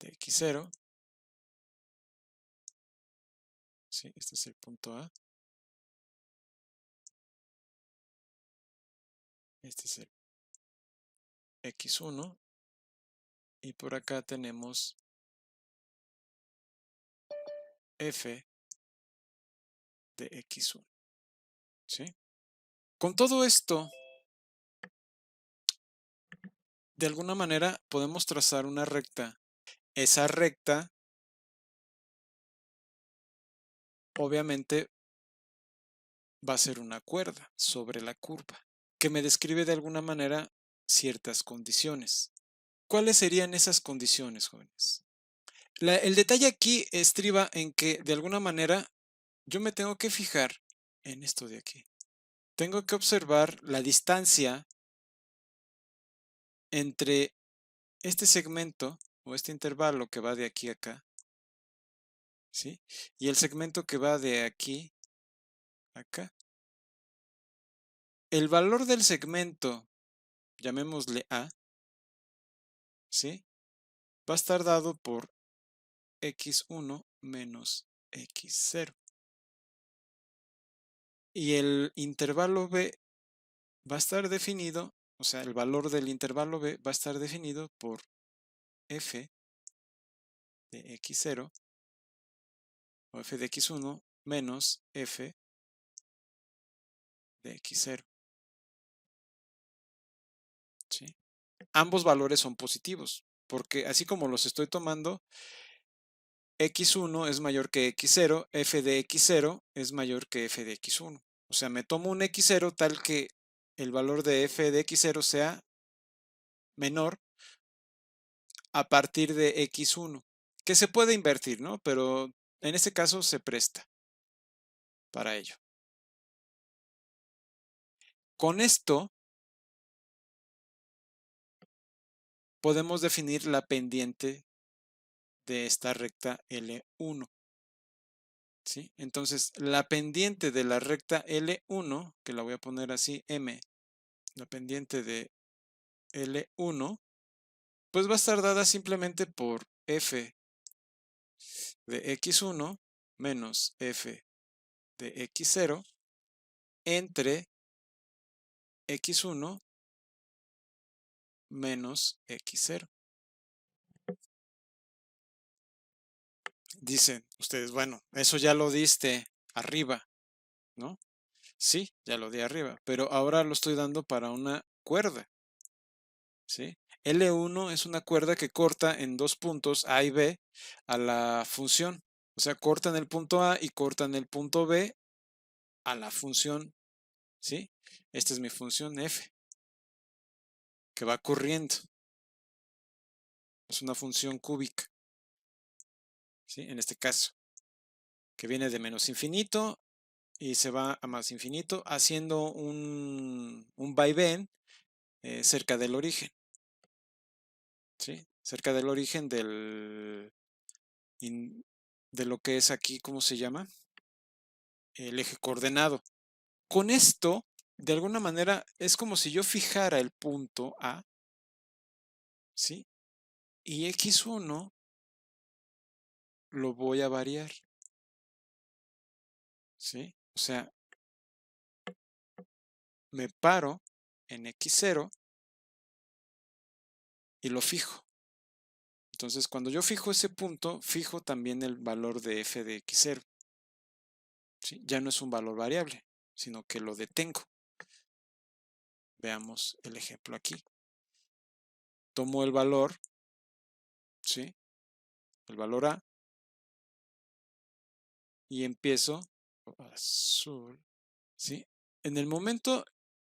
de x0, ¿sí?, este es el punto a, este es el x1, y por acá tenemos f de x1, ¿sí? Con todo esto, de alguna manera podemos trazar una recta. Esa recta, obviamente, va a ser una cuerda sobre la curva, que me describe de alguna manera ciertas condiciones. ¿Cuáles serían esas condiciones, jóvenes? El detalle aquí estriba en que, de alguna manera, yo me tengo que fijar en esto de aquí. Tengo que observar la distancia entre este segmento o este intervalo que va de aquí a acá, ¿sí?, y el segmento que va de aquí a acá. El valor del segmento, llamémosle A, ¿sí?, va a estar dado por x1 menos x0. Y el intervalo B va a estar definido, o sea, el valor del intervalo B va a estar definido por f de x0 o f de x1 menos f de x0, ¿sí? Ambos valores son positivos, porque así como los estoy tomando, x1 es mayor que x0, f de x0 es mayor que f de x1. O sea, me tomo un x0 tal que el valor de f de x0 sea menor a partir de x1, que se puede invertir, ¿no? Pero en este caso se presta para ello. Con esto podemos definir la pendiente de esta recta L1, ¿sí? Entonces, la pendiente de la recta L1, que la voy a poner así, M, la pendiente de L1, pues va a estar dada simplemente por f de x1 menos f de x0 entre x1 menos x0. Dicen ustedes, bueno, eso ya lo diste arriba, ¿no? Sí, ya lo di arriba, pero ahora lo estoy dando para una cuerda, ¿sí? L1 es una cuerda que corta en dos puntos A y B a la función. O sea, corta en el punto A y corta en el punto B a la función, ¿sí? Esta es mi función f, que va corriendo. Es una función cúbica, ¿sí?, en este caso, que viene de menos infinito y se va a más infinito, haciendo un vaivén cerca del origen, ¿sí? Cerca del origen de lo que es aquí, ¿cómo se llama? El eje coordenado. Con esto, de alguna manera, es como si yo fijara el punto A, ¿sí?, y x1 lo voy a variar, ¿sí? O sea, me paro en x0 y lo fijo. Entonces, cuando yo fijo ese punto, fijo también el valor de f de x0, ¿sí? Ya no es un valor variable, sino que lo detengo. Veamos el ejemplo aquí. Tomo el valor, ¿sí? El valor A, y empiezo azul, ¿sí? En el momento,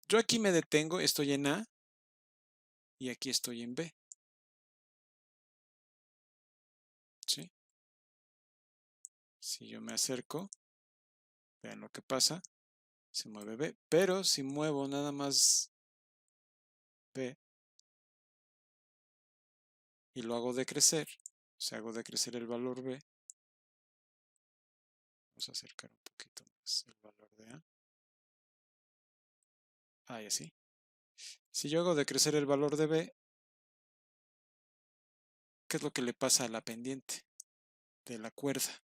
yo aquí me detengo, estoy en A y aquí estoy en B, ¿sí? Si yo me acerco, vean lo que pasa, se mueve B, pero si muevo nada más B y lo hago decrecer, o sea, hago decrecer el valor B, vamos a acercar un poquito más el valor de A, y así. Si yo hago decrecer el valor de B, ¿qué es lo que le pasa a la pendiente de la cuerda?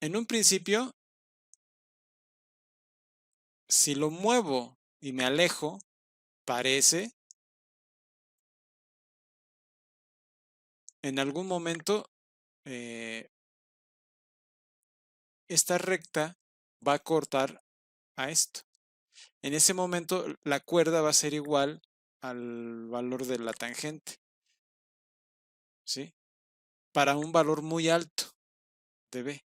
En un principio, si lo muevo y me alejo, parece, en algún momento, esta recta va a cortar a esto. En ese momento, la cuerda va a ser igual al valor de la tangente, ¿sí? Para un valor muy alto de B.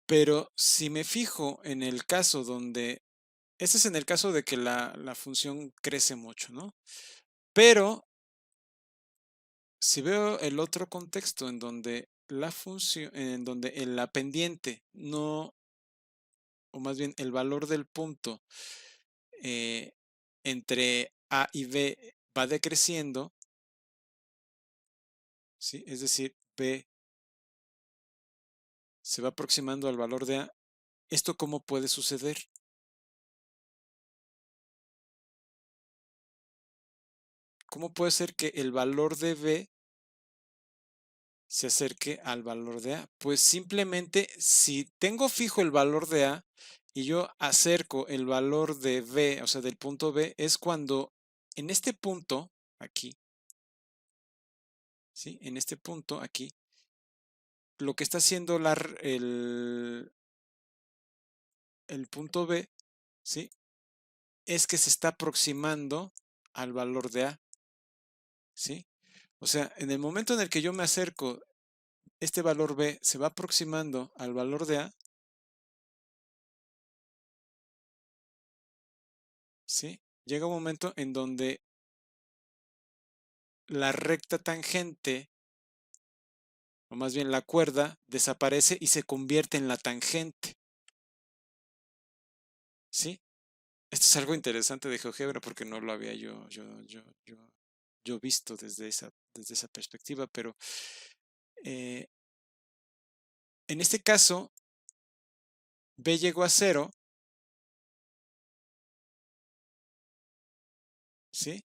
Pero si me fijo en el caso donde, este es en el caso de que la función crece mucho, ¿no? Pero si veo el otro contexto en donde la función, en donde en la pendiente no, o más bien el valor del punto eh, entre A y B va decreciendo, ¿sí? Es decir, B se va aproximando al valor de A. ¿Esto cómo puede suceder? ¿Cómo puede ser que el valor de B se acerque al valor de A? Pues simplemente si tengo fijo el valor de A y yo acerco el valor de B, o sea, del punto B, es cuando en este punto, aquí, ¿sí? En este punto, aquí, lo que está haciendo el punto B, ¿sí? Es que se está aproximando al valor de A, ¿sí? O sea, en el momento en el que yo me acerco, este valor B se va aproximando al valor de A, ¿sí? Llega un momento en donde la recta tangente, o más bien la cuerda, desaparece y se convierte en la tangente, ¿sí? Esto es algo interesante de GeoGebra porque no lo había yo visto desde esa perspectiva, pero eh, en este caso, B llegó a cero, ¿sí?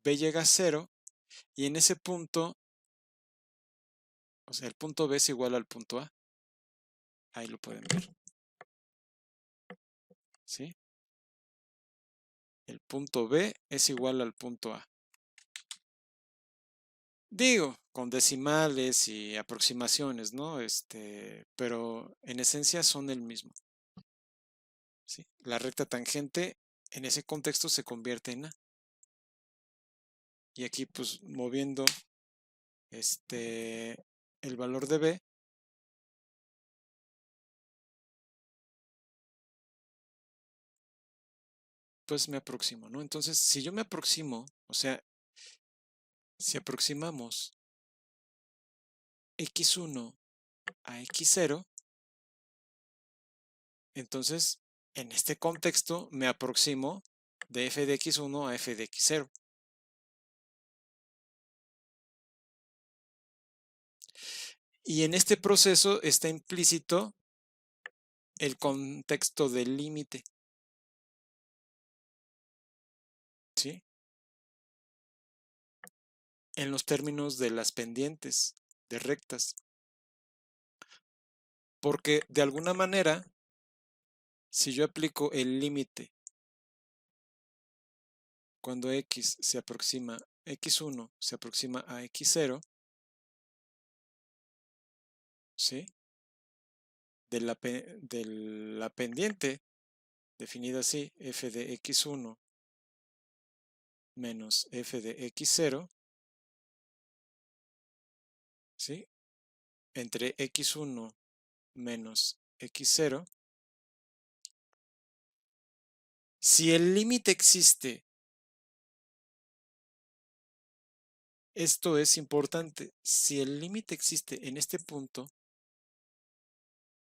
B llega a cero y en ese punto, o sea, el punto B es igual al punto A. Ahí lo pueden ver, ¿sí? El punto B es igual al punto A. Digo, con decimales y aproximaciones, ¿no? Pero en esencia son el mismo, ¿sí? La recta tangente en ese contexto se convierte en A. Y aquí, pues, moviendo el valor de B, pues me aproximo, ¿no? Entonces, si yo me aproximo, o sea, si aproximamos x1 a x0, entonces en este contexto me aproximo de f de x1 a f de x0. Y en este proceso está implícito el contexto del límite, ¿sí? En los términos de las pendientes, de rectas. Porque de alguna manera, si yo aplico el límite cuando x1 se aproxima a x0, ¿sí? De la pendiente, definida así, f de x1 menos f de x0, ¿sí? Entre x1 menos x0. Si el límite existe, esto es importante, si el límite existe en este punto,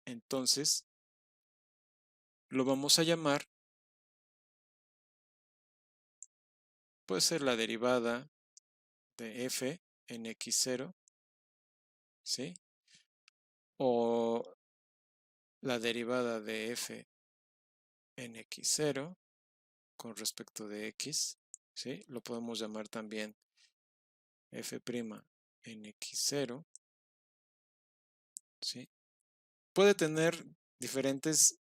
entonces lo vamos a llamar, puede ser la derivada de f en x0, ¿sí? O la derivada de f en x0 con respecto de x, ¿sí? Lo podemos llamar también f' en x0, ¿sí? Puede tener diferentes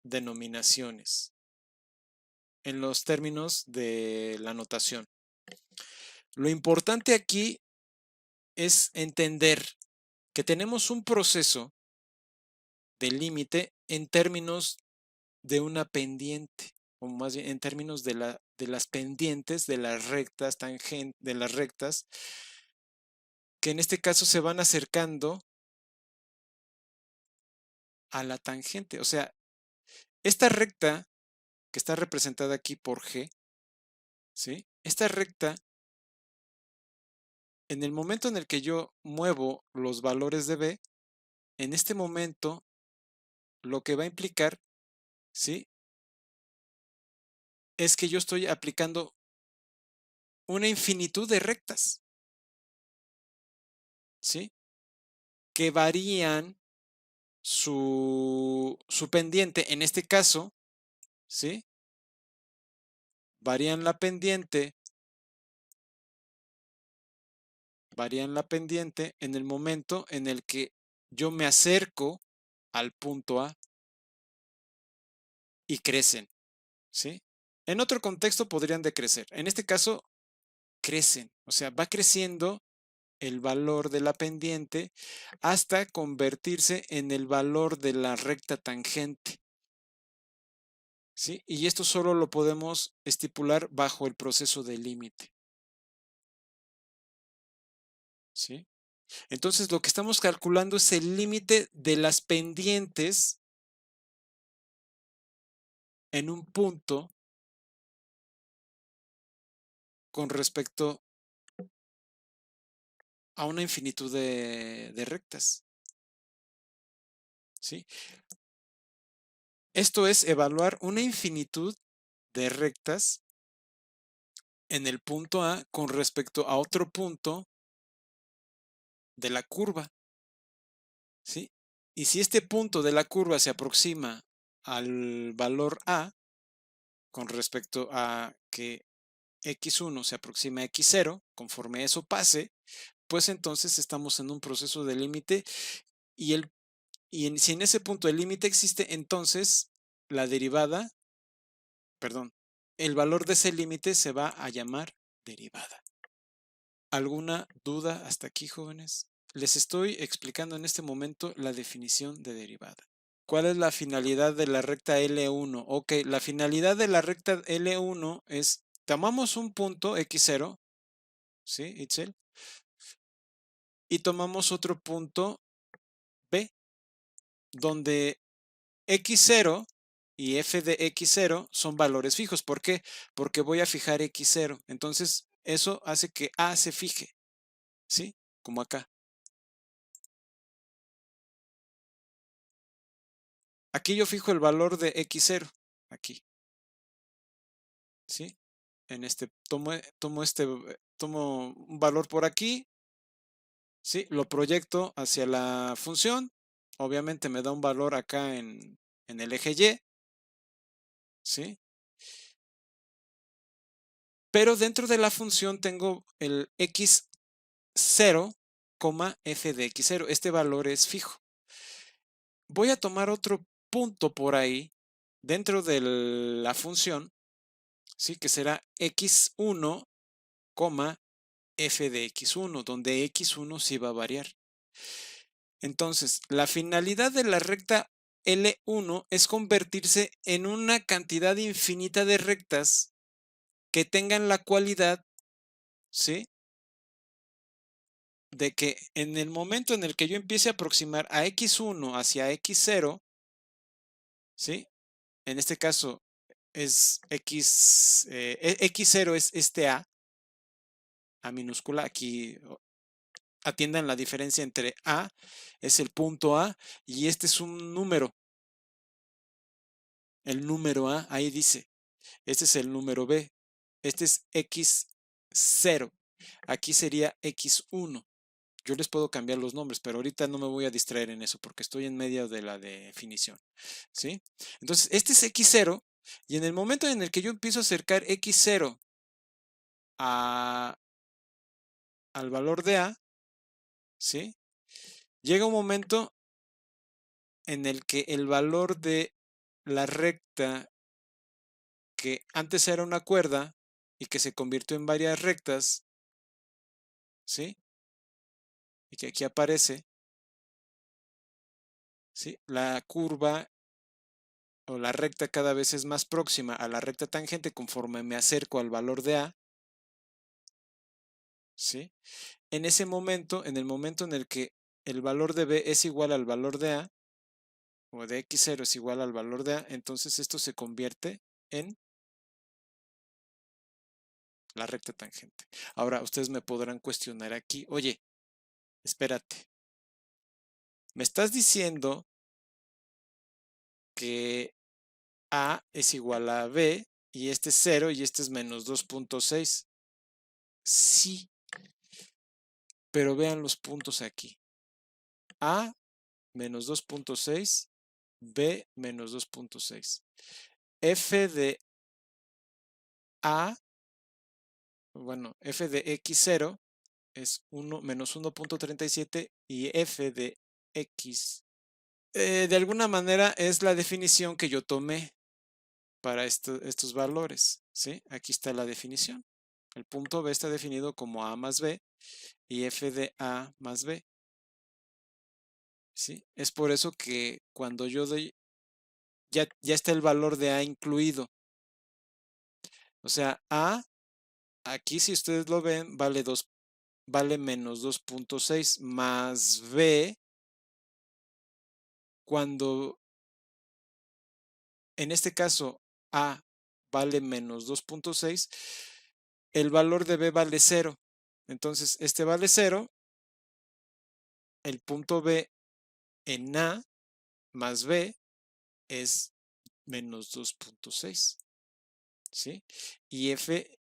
denominaciones en los términos de la notación. Lo importante aquí es entender que tenemos un proceso de límite en términos de una pendiente, o más bien en términos de las pendientes de las rectas de las rectas, que en este caso se van acercando a la tangente. O sea, esta recta que está representada aquí por G, ¿sí? Esta recta, en el momento en el que yo muevo los valores de B, en este momento lo que va a implicar, ¿sí? Es que yo estoy aplicando una infinitud de rectas, ¿sí? Que varían su pendiente. En este caso, ¿sí? Varían la pendiente en el momento en el que yo me acerco al punto A y crecen, ¿sí? En otro contexto podrían decrecer. En este caso, crecen, o sea, va creciendo el valor de la pendiente hasta convertirse en el valor de la recta tangente, ¿sí? Y esto solo lo podemos estipular bajo el proceso de límite, ¿sí? Entonces, lo que estamos calculando es el límite de las pendientes en un punto con respecto a una infinitud de rectas, ¿sí? Esto es evaluar una infinitud de rectas en el punto A con respecto a otro punto de la curva, ¿sí? Y si este punto de la curva se aproxima al valor A con respecto a que x1 se aproxima a x0, conforme eso pase, pues entonces estamos en un proceso de límite y, si en ese punto el límite existe, entonces la derivada, perdón, el valor de ese límite se va a llamar derivada. ¿Alguna duda hasta aquí, jóvenes? Les estoy explicando en este momento la definición de derivada. ¿Cuál es la finalidad de la recta L1? Ok, la finalidad de la recta L1 es, tomamos un punto x0, ¿sí, Itzel? Y tomamos otro punto B, donde x0 y f de x0 son valores fijos. ¿Por qué? Porque voy a fijar x0. Entonces, eso hace que A se fije, ¿sí? Como acá. Aquí yo fijo el valor de x0, aquí, ¿sí? En este, tomo un valor por aquí, ¿sí? Lo proyecto hacia la función. Obviamente me da un valor acá en el eje Y, ¿sí? Pero dentro de la función tengo el x0, f de x0. Este valor es fijo. Voy a tomar otro punto por ahí dentro de la función, ¿sí? Que será x1, f de x1, donde x1 sí va a variar. Entonces, la finalidad de la recta L1 es convertirse en una cantidad infinita de rectas que tengan la cualidad, ¿sí?, de que en el momento en el que yo empiece a aproximar a x1 hacia x0, ¿sí?, en este caso es x0 es este A minúscula, aquí atiendan la diferencia entre A, es el punto A, y este es un número, el número A, ahí dice, este es el número B, este es x0, aquí sería x1. Yo les puedo cambiar los nombres, pero ahorita no me voy a distraer en eso porque estoy en medio de la definición, ¿sí? Entonces, este es x0 y en el momento en el que yo empiezo a acercar x0 al valor de A, ¿sí?, llega un momento en el que el valor de la recta que antes era una cuerda y que se convirtió en varias rectas, ¿sí?, y que aquí aparece, ¿sí?, la curva o la recta cada vez es más próxima a la recta tangente conforme me acerco al valor de A, ¿sí? En ese momento, en el momento en el que el valor de B es igual al valor de A, o de x0 es igual al valor de A, entonces esto se convierte en la recta tangente. Ahora, ustedes me podrán cuestionar aquí, oye, espérate, me estás diciendo que A es igual a B y este es 0 y este es menos 2.6. Sí, pero vean los puntos aquí. A menos 2.6, B menos 2.6. F de A, bueno, F de x0 es 1 menos 1.37 y F de x. De alguna manera es la definición que yo tomé para estos valores, ¿sí? Aquí está la definición. El punto B está definido como A más B y F de A más B, ¿sí? Es por eso que cuando yo doy, ya está el valor de A incluido. O sea, A, aquí si ustedes lo ven, vale menos 2.6 más B, cuando en este caso A vale menos 2.6, el valor de B vale 0. Entonces, este vale 0, el punto B en A más B es menos 2.6, ¿sí? Y F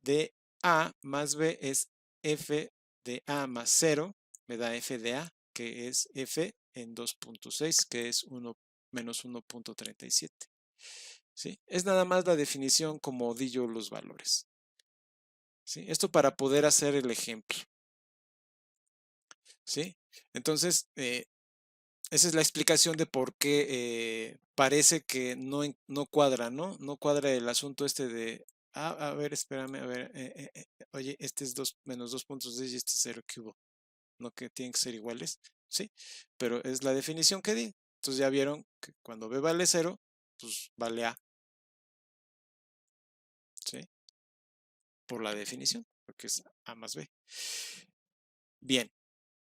de A más B es F de A más 0, me da F de A, que es F en 2.6, que es 1 menos 1.37. ¿Sí? Es nada más la definición como di yo los valores. ¿Sí? Esto para poder hacer el ejemplo. ¿Sí? Entonces, esa es la explicación de por qué parece que no cuadra, ¿no? No cuadra el asunto este de, a ver, espérame, a ver, oye, este es 2 menos 2.6 y este es 0, ¿qué hubo? ¿No que tienen que ser iguales? Sí, pero es la definición que di. Entonces ya vieron que cuando B vale 0, pues vale A, ¿sí? Por la definición, porque es A más B. Bien,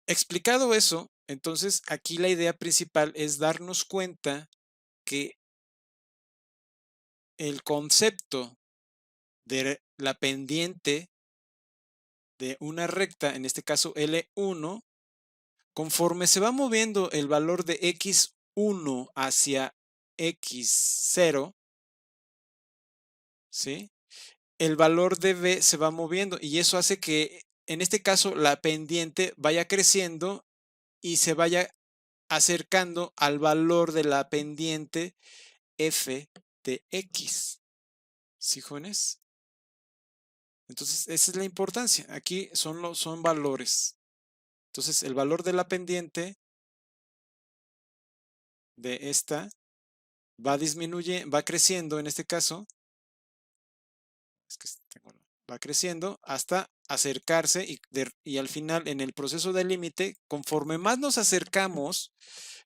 explicado eso, entonces aquí la idea principal es darnos cuenta que el concepto de la pendiente de una recta, en este caso L1, conforme se va moviendo el valor de x1 hacia x0, ¿sí?, el valor de B se va moviendo y eso hace que, en este caso, la pendiente vaya creciendo y se vaya acercando al valor de la pendiente f de x. ¿Sí, jóvenes? Entonces, esa es la importancia. Aquí son valores. Entonces, el valor de la pendiente de esta va creciendo en este caso. Es que va creciendo hasta acercarse y al final en el proceso del límite, conforme más nos acercamos,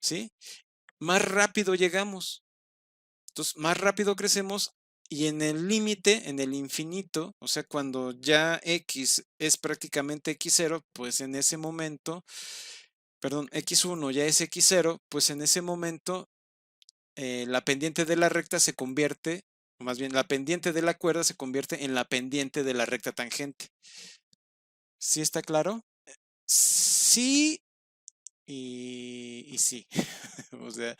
¿sí? Más rápido llegamos. Entonces, más rápido crecemos y en el límite, en el infinito, o sea, cuando ya x es prácticamente x0, pues en ese momento, perdón, x1 ya es x0, pues en ese momento la pendiente de la recta se convierte, o más bien la pendiente de la cuerda se convierte en la pendiente de la recta tangente. ¿Sí está claro? Sí y sí. O sea,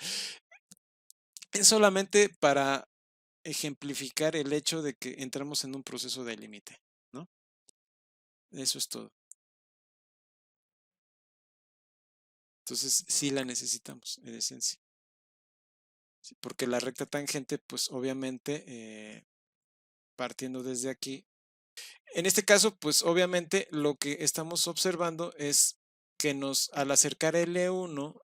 es solamente para ejemplificar el hecho de que entramos en un proceso de límite, ¿no? Eso es todo. Entonces, sí la necesitamos, en esencia. Sí, porque la recta tangente, pues obviamente, partiendo desde aquí, en este caso, pues obviamente lo que estamos observando es que al acercar L1,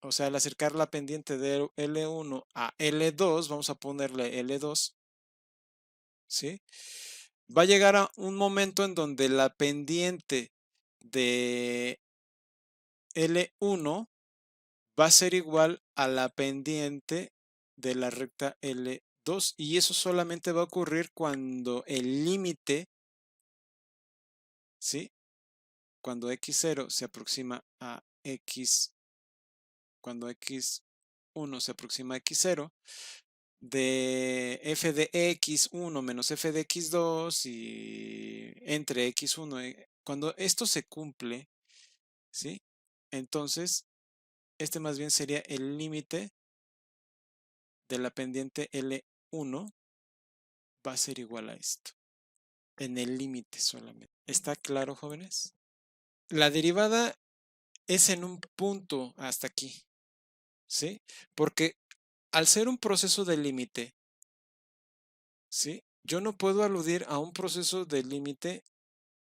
o sea, al acercar la pendiente de L1 a L2, vamos a ponerle L2, ¿sí? Va a llegar a un momento en donde la pendiente de L1 va a ser igual a la pendiente de la recta L2 y eso solamente va a ocurrir cuando el límite, ¿sí? Cuando x0 se aproxima a x, cuando x1 se aproxima a x0, de f de x1 menos f de x2 y entre x1, cuando esto se cumple, ¿sí? Entonces, este más bien sería el límite de la pendiente L1 va a ser igual a esto, en el límite solamente. ¿Está claro, jóvenes? La derivada es en un punto hasta aquí, ¿sí? Porque al ser un proceso de límite, ¿sí? Yo no puedo aludir a un proceso de límite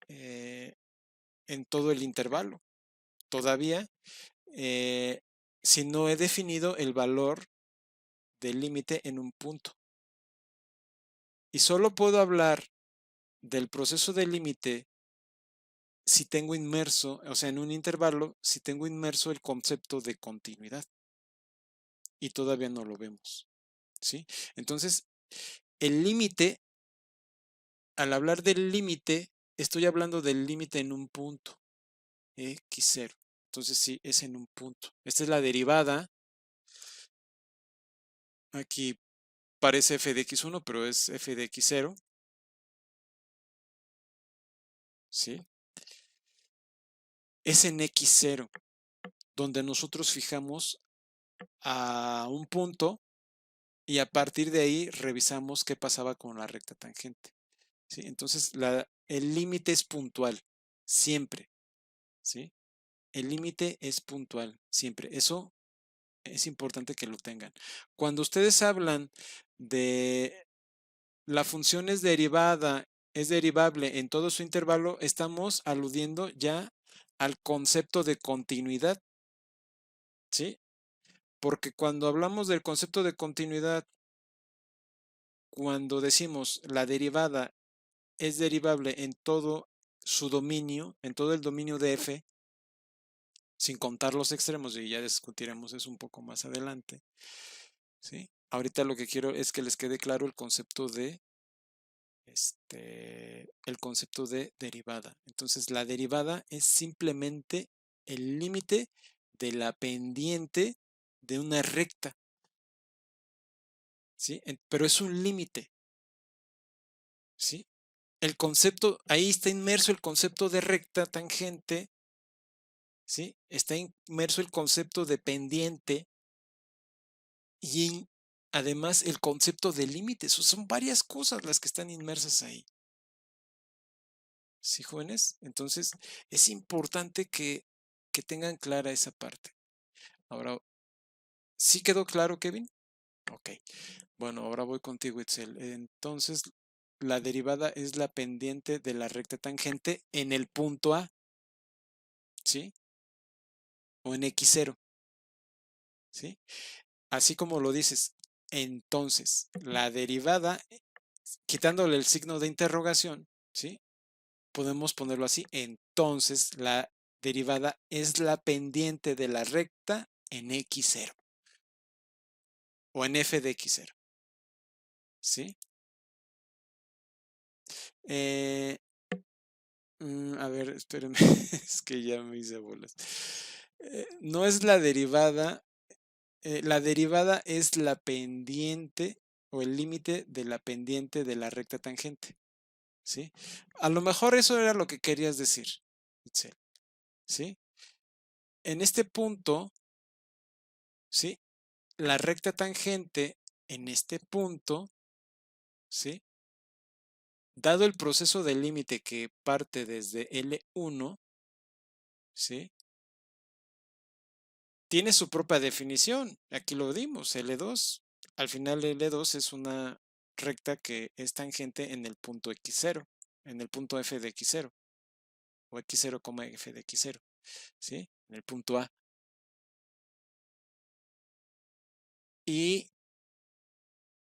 eh, en todo el intervalo. Todavía, eh, si no he definido el valor del límite en un punto. Y solo puedo hablar del proceso de límite si tengo inmerso, o sea, en un intervalo, si tengo inmerso el concepto de continuidad. Y todavía no lo vemos, ¿sí? Entonces, el límite, al hablar del límite, estoy hablando del límite en un punto, x0. Entonces, sí, es en un punto. Esta es la derivada. Aquí parece f de x1, pero es f de x0, ¿sí? Es en x0, donde nosotros fijamos a un punto y a partir de ahí revisamos qué pasaba con la recta tangente. ¿Sí? Entonces, el límite es puntual, siempre. ¿Sí? El límite es puntual, siempre. Eso es importante que lo tengan. Cuando ustedes hablan de la función es derivada, es derivable en todo su intervalo, estamos aludiendo ya al concepto de continuidad. ¿Sí? Porque cuando hablamos del concepto de continuidad, cuando decimos la derivada es derivable en todo su dominio, en todo el dominio de f, sin contar los extremos, y ya discutiremos eso un poco más adelante. ¿Sí? Ahorita lo que quiero es que les quede claro el concepto de derivada. Entonces, la derivada es simplemente el límite de la pendiente de una recta. ¿Sí? Pero es un límite. ¿Sí? El concepto, ahí está inmerso el concepto de recta tangente, ¿sí? Está inmerso el concepto de pendiente y además el concepto de límites. Son varias cosas las que están inmersas ahí. ¿Sí, jóvenes? Entonces, es importante que tengan clara esa parte. Ahora, ¿sí quedó claro, Kevin? Ok. Bueno, ahora voy contigo, Itzel. Entonces, la derivada es la pendiente de la recta tangente en el punto A, ¿sí? O en x0, ¿sí? Así como lo dices. Entonces, la derivada, quitándole el signo de interrogación, ¿sí? podemos ponerlo así. Entonces, la derivada es la pendiente de la recta en x0 o en f de x0. ¿Sí? A ver, espérenme, es que ya me hice bolas. No es la derivada es la pendiente o el límite de la pendiente de la recta tangente. ¿Sí? A lo mejor eso era lo que querías decir, Itzel. ¿Sí? En este punto, ¿sí? La recta tangente en este punto, ¿sí? Dado el proceso de límite que parte desde L1, ¿sí? Tiene su propia definición. Aquí lo dimos, L2. Al final L2 es una recta que es tangente en el punto x0, en el punto f de x0, o x0, f de x0, ¿sí? En el punto A. Y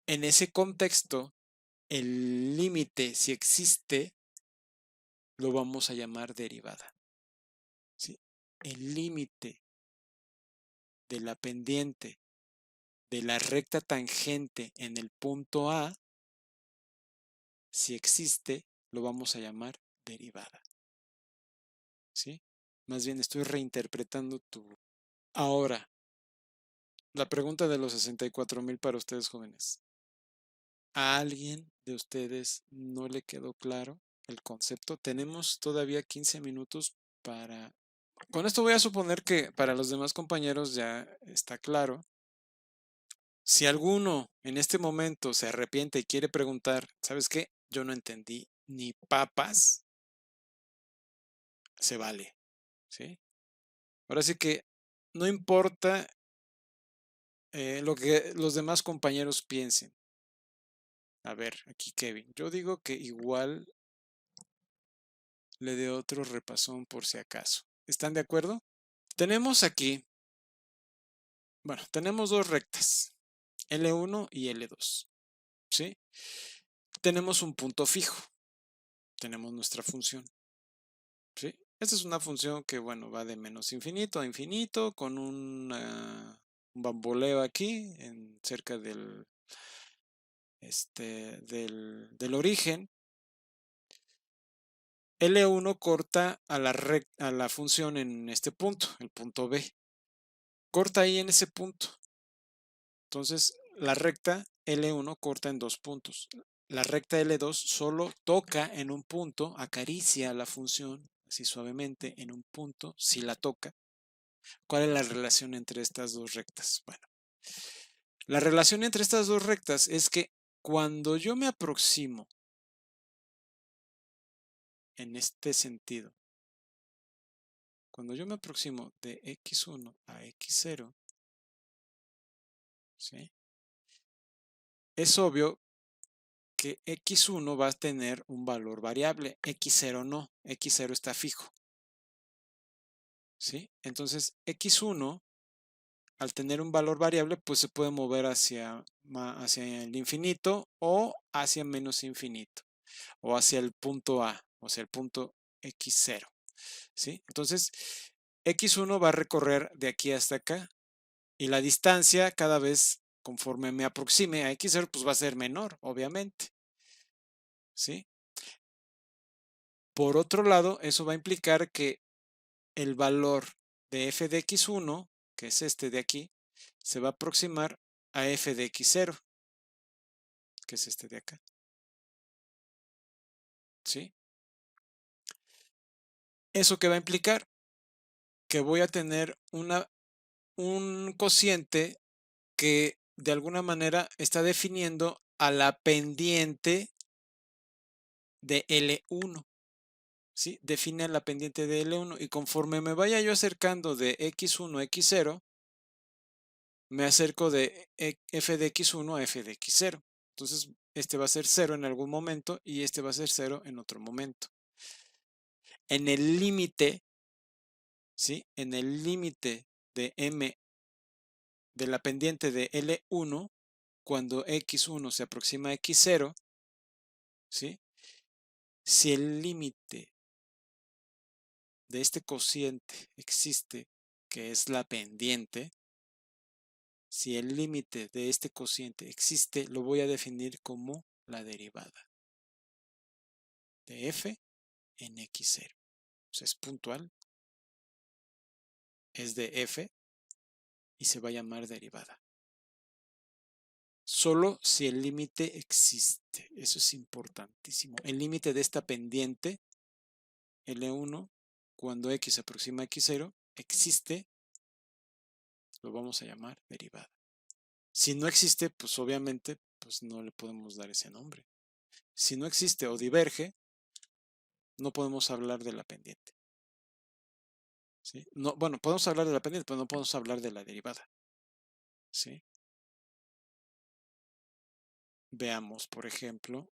en ese contexto, el límite, si existe, lo vamos a llamar derivada. ¿Sí? El límite de la pendiente de la recta tangente en el punto A, si existe, lo vamos a llamar derivada. ¿Sí? Más bien estoy reinterpretando tu... Ahora, la pregunta de los 64,000 para ustedes jóvenes. ¿A alguien de ustedes no le quedó claro el concepto? Tenemos todavía 15 minutos para... Con esto voy a suponer que para los demás compañeros ya está claro. Si alguno en este momento se arrepiente y quiere preguntar, ¿sabes qué? Yo no entendí ni papas, se vale, ¿sí? Ahora sí que no importa lo que los demás compañeros piensen. A ver, aquí Kevin, yo digo que igual le dé otro repasón por si acaso. ¿Están de acuerdo? Tenemos aquí, bueno, tenemos dos rectas, L1 y L2, ¿sí? Tenemos un punto fijo, tenemos nuestra función, ¿sí? Esta es una función que, bueno, va de menos infinito a infinito con un bamboleo aquí cerca del origen. L1 corta a la función en este punto, el punto B. Corta ahí en ese punto. Entonces, la recta L1 corta en dos puntos. La recta L2 solo toca en un punto, acaricia la función así suavemente en un punto, si la toca. ¿Cuál es la relación entre estas dos rectas? Bueno, la relación entre estas dos rectas es que cuando yo me aproximo en este sentido, cuando yo me aproximo de x1 a x0, ¿sí? Es obvio que x1 va a tener un valor variable, x0 no, x0 está fijo, ¿sí? Entonces, x1, al tener un valor variable, pues se puede mover hacia el infinito o hacia menos infinito, o hacia el punto A, o sea, el punto x0, ¿sí? Entonces, x1 va a recorrer de aquí hasta acá, y la distancia cada vez conforme me aproxime a x0, pues va a ser menor, obviamente, ¿sí? Por otro lado, eso va a implicar que el valor de f de x1, que es este de aquí, se va a aproximar a f de x0, que es este de acá. ¿Sí? ¿Eso qué va a implicar? Que voy a tener un cociente que de alguna manera está definiendo a la pendiente de L1. ¿Sí? Define la pendiente de L1 y conforme me vaya yo acercando de x1 a x0, me acerco de f de x1 a f de x0. Entonces, este va a ser 0 en algún momento y este va a ser 0 en otro momento. En el límite, ¿sí? En el límite de m de la pendiente de L1, cuando x1 se aproxima a x0, ¿sí? Si el límite de este cociente existe, que es la pendiente, si el límite de este cociente existe, lo voy a definir como la derivada de f en x0. O sea, es puntual, es de f y se va a llamar derivada. Solo si el límite existe. Eso es importantísimo. El límite de esta pendiente, L1, cuando x se aproxima a x0, existe, lo vamos a llamar derivada. Si no existe, pues obviamente pues no le podemos dar ese nombre. Si no existe o diverge, no podemos hablar de la pendiente. ¿Sí? No, bueno, podemos hablar de la pendiente, pero no podemos hablar de la derivada. ¿Sí? Veamos, por ejemplo,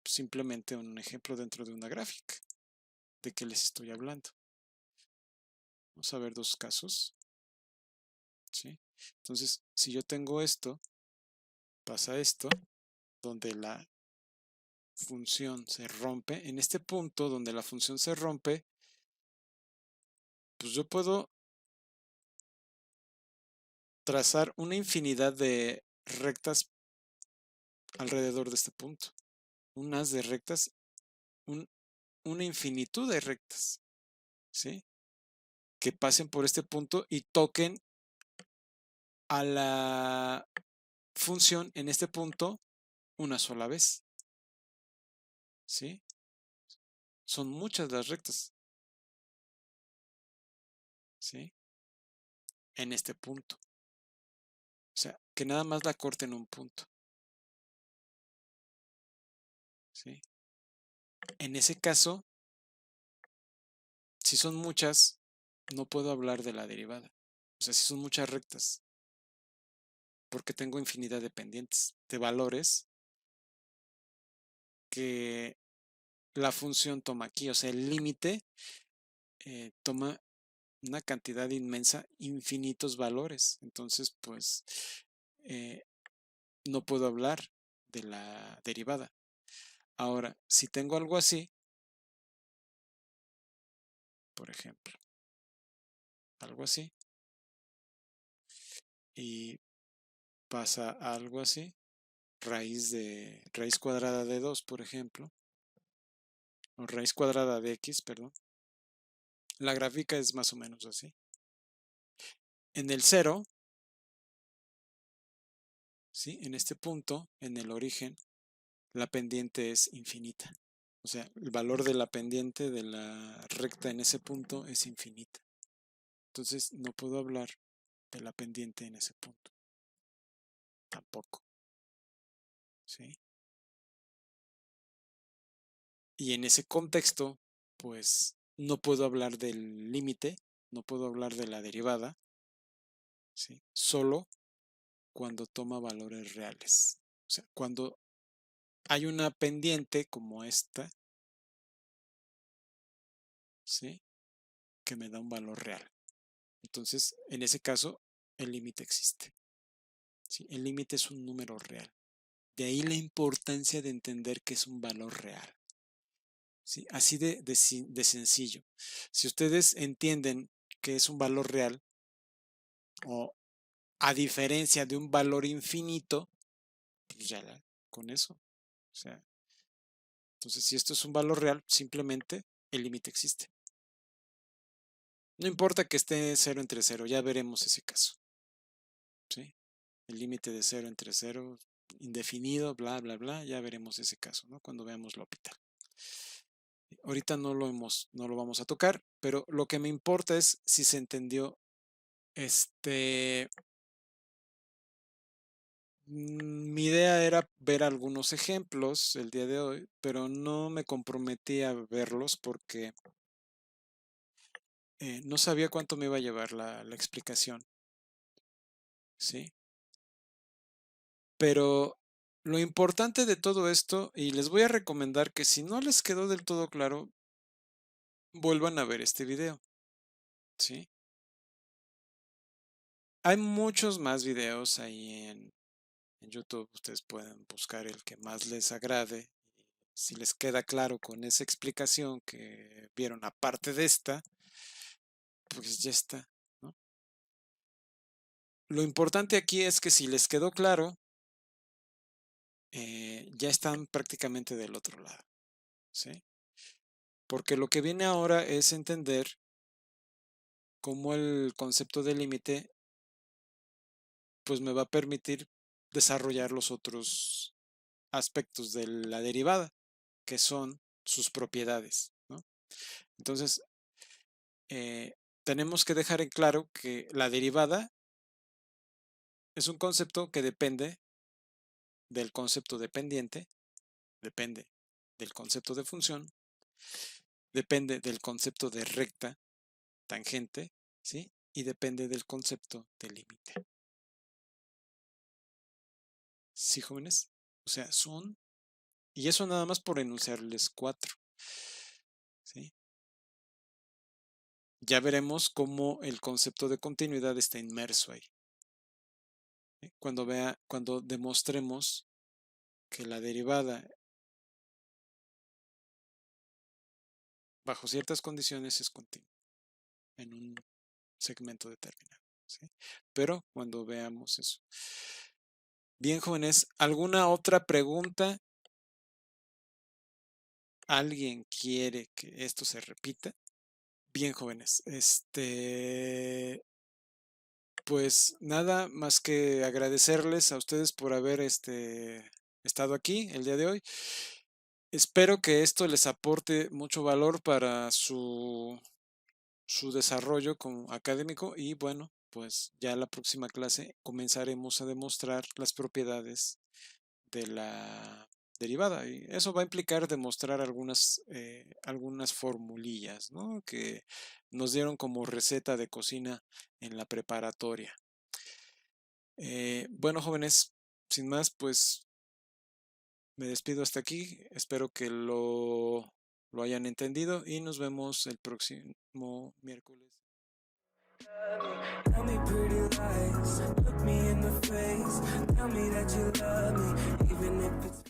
simplemente un ejemplo dentro de una gráfica. ¿De qué les estoy hablando? Vamos a ver dos casos. ¿Sí? Entonces, si yo tengo esto, pasa esto, donde la función se rompe. En este punto donde la función se rompe, pues yo puedo trazar una infinidad de rectas alrededor de este punto. Unas de rectas, una infinitud de rectas, ¿sí? Que pasen por este punto y toquen a la función en este punto una sola vez, ¿sí? Son muchas las rectas, ¿sí? En este punto. O sea, que nada más la corte en un punto, ¿sí? En ese caso, si son muchas, no puedo hablar de la derivada. O sea, si son muchas rectas, porque tengo infinidad de pendientes, de valores que la función toma aquí. O sea, el límite toma una cantidad inmensa, infinitos valores. Entonces, pues, eh, no puedo hablar de la derivada. Ahora, si tengo algo así, por ejemplo, algo así, y pasa algo así, raíz cuadrada de 2, por ejemplo, o raíz cuadrada de x, perdón. La gráfica es más o menos así. En el 0, ¿sí? En este punto, en el origen, la pendiente es infinita. O sea, el valor de la pendiente de la recta en ese punto es infinita. Entonces no puedo hablar de la pendiente en ese punto. Tampoco. ¿Sí? Y en ese contexto, pues no puedo hablar del límite, no puedo hablar de la derivada, ¿sí? Solo cuando toma valores reales. O sea, cuando hay una pendiente como esta, ¿sí? Que me da un valor real. Entonces, en ese caso, el límite existe. ¿Sí? El límite es un número real. De ahí la importancia de entender que es un valor real. ¿Sí? Así de sencillo. Si ustedes entienden que es un valor real, o a diferencia de un valor infinito, pues ya con eso. O sea, entonces si esto es un valor real, simplemente el límite existe. No importa que esté 0 entre 0, ya veremos ese caso. ¿Sí? El límite de 0 entre 0, indefinido, bla, bla, bla, ya veremos ese caso, ¿no? Cuando veamos la L'Hopital. Ahorita no lo vamos a tocar, pero lo que me importa es si se entendió. Mi idea era ver algunos ejemplos el día de hoy, pero no me comprometí a verlos porque no sabía cuánto me iba a llevar la explicación, ¿sí? Pero lo importante de todo esto, y les voy a recomendar que si no les quedó del todo claro, vuelvan a ver este video, ¿sí? Hay muchos más videos ahí en YouTube, ustedes pueden buscar el que más les agrade, Si les queda claro con esa explicación que vieron aparte de esta, pues ya está, ¿no? Lo importante aquí es que si les quedó claro, ya están prácticamente del otro lado, ¿sí? Porque lo que viene ahora es entender cómo el concepto de límite pues me va a permitir desarrollar los otros aspectos de la derivada, que son sus propiedades, ¿no? Entonces, tenemos que dejar en claro que la derivada es un concepto que depende del concepto dependiente, depende del concepto de función, depende del concepto de recta, tangente, ¿sí? Y depende del concepto de límite. ¿Sí, jóvenes? O sea, son, y eso nada más por enunciarles 4, ¿sí? Ya veremos cómo el concepto de continuidad está inmerso ahí. ¿Sí? Cuando demostremos que la derivada bajo ciertas condiciones es continua en un segmento determinado, ¿sí? Pero cuando veamos eso. Bien, jóvenes, ¿alguna otra pregunta? ¿Alguien quiere que esto se repita? Bien, jóvenes, pues nada más que agradecerles a ustedes por haber estado aquí el día de hoy. Espero que esto les aporte mucho valor para su desarrollo como académico y bueno, pues ya la próxima clase comenzaremos a demostrar las propiedades de la derivada y eso va a implicar demostrar algunas formulillas, ¿no? Que nos dieron como receta de cocina en la preparatoria. Bueno, jóvenes, sin más, pues me despido hasta aquí. Espero que lo hayan entendido y nos vemos el próximo miércoles. Tell me pretty lies, look me in the face, tell me that you love me, even if it's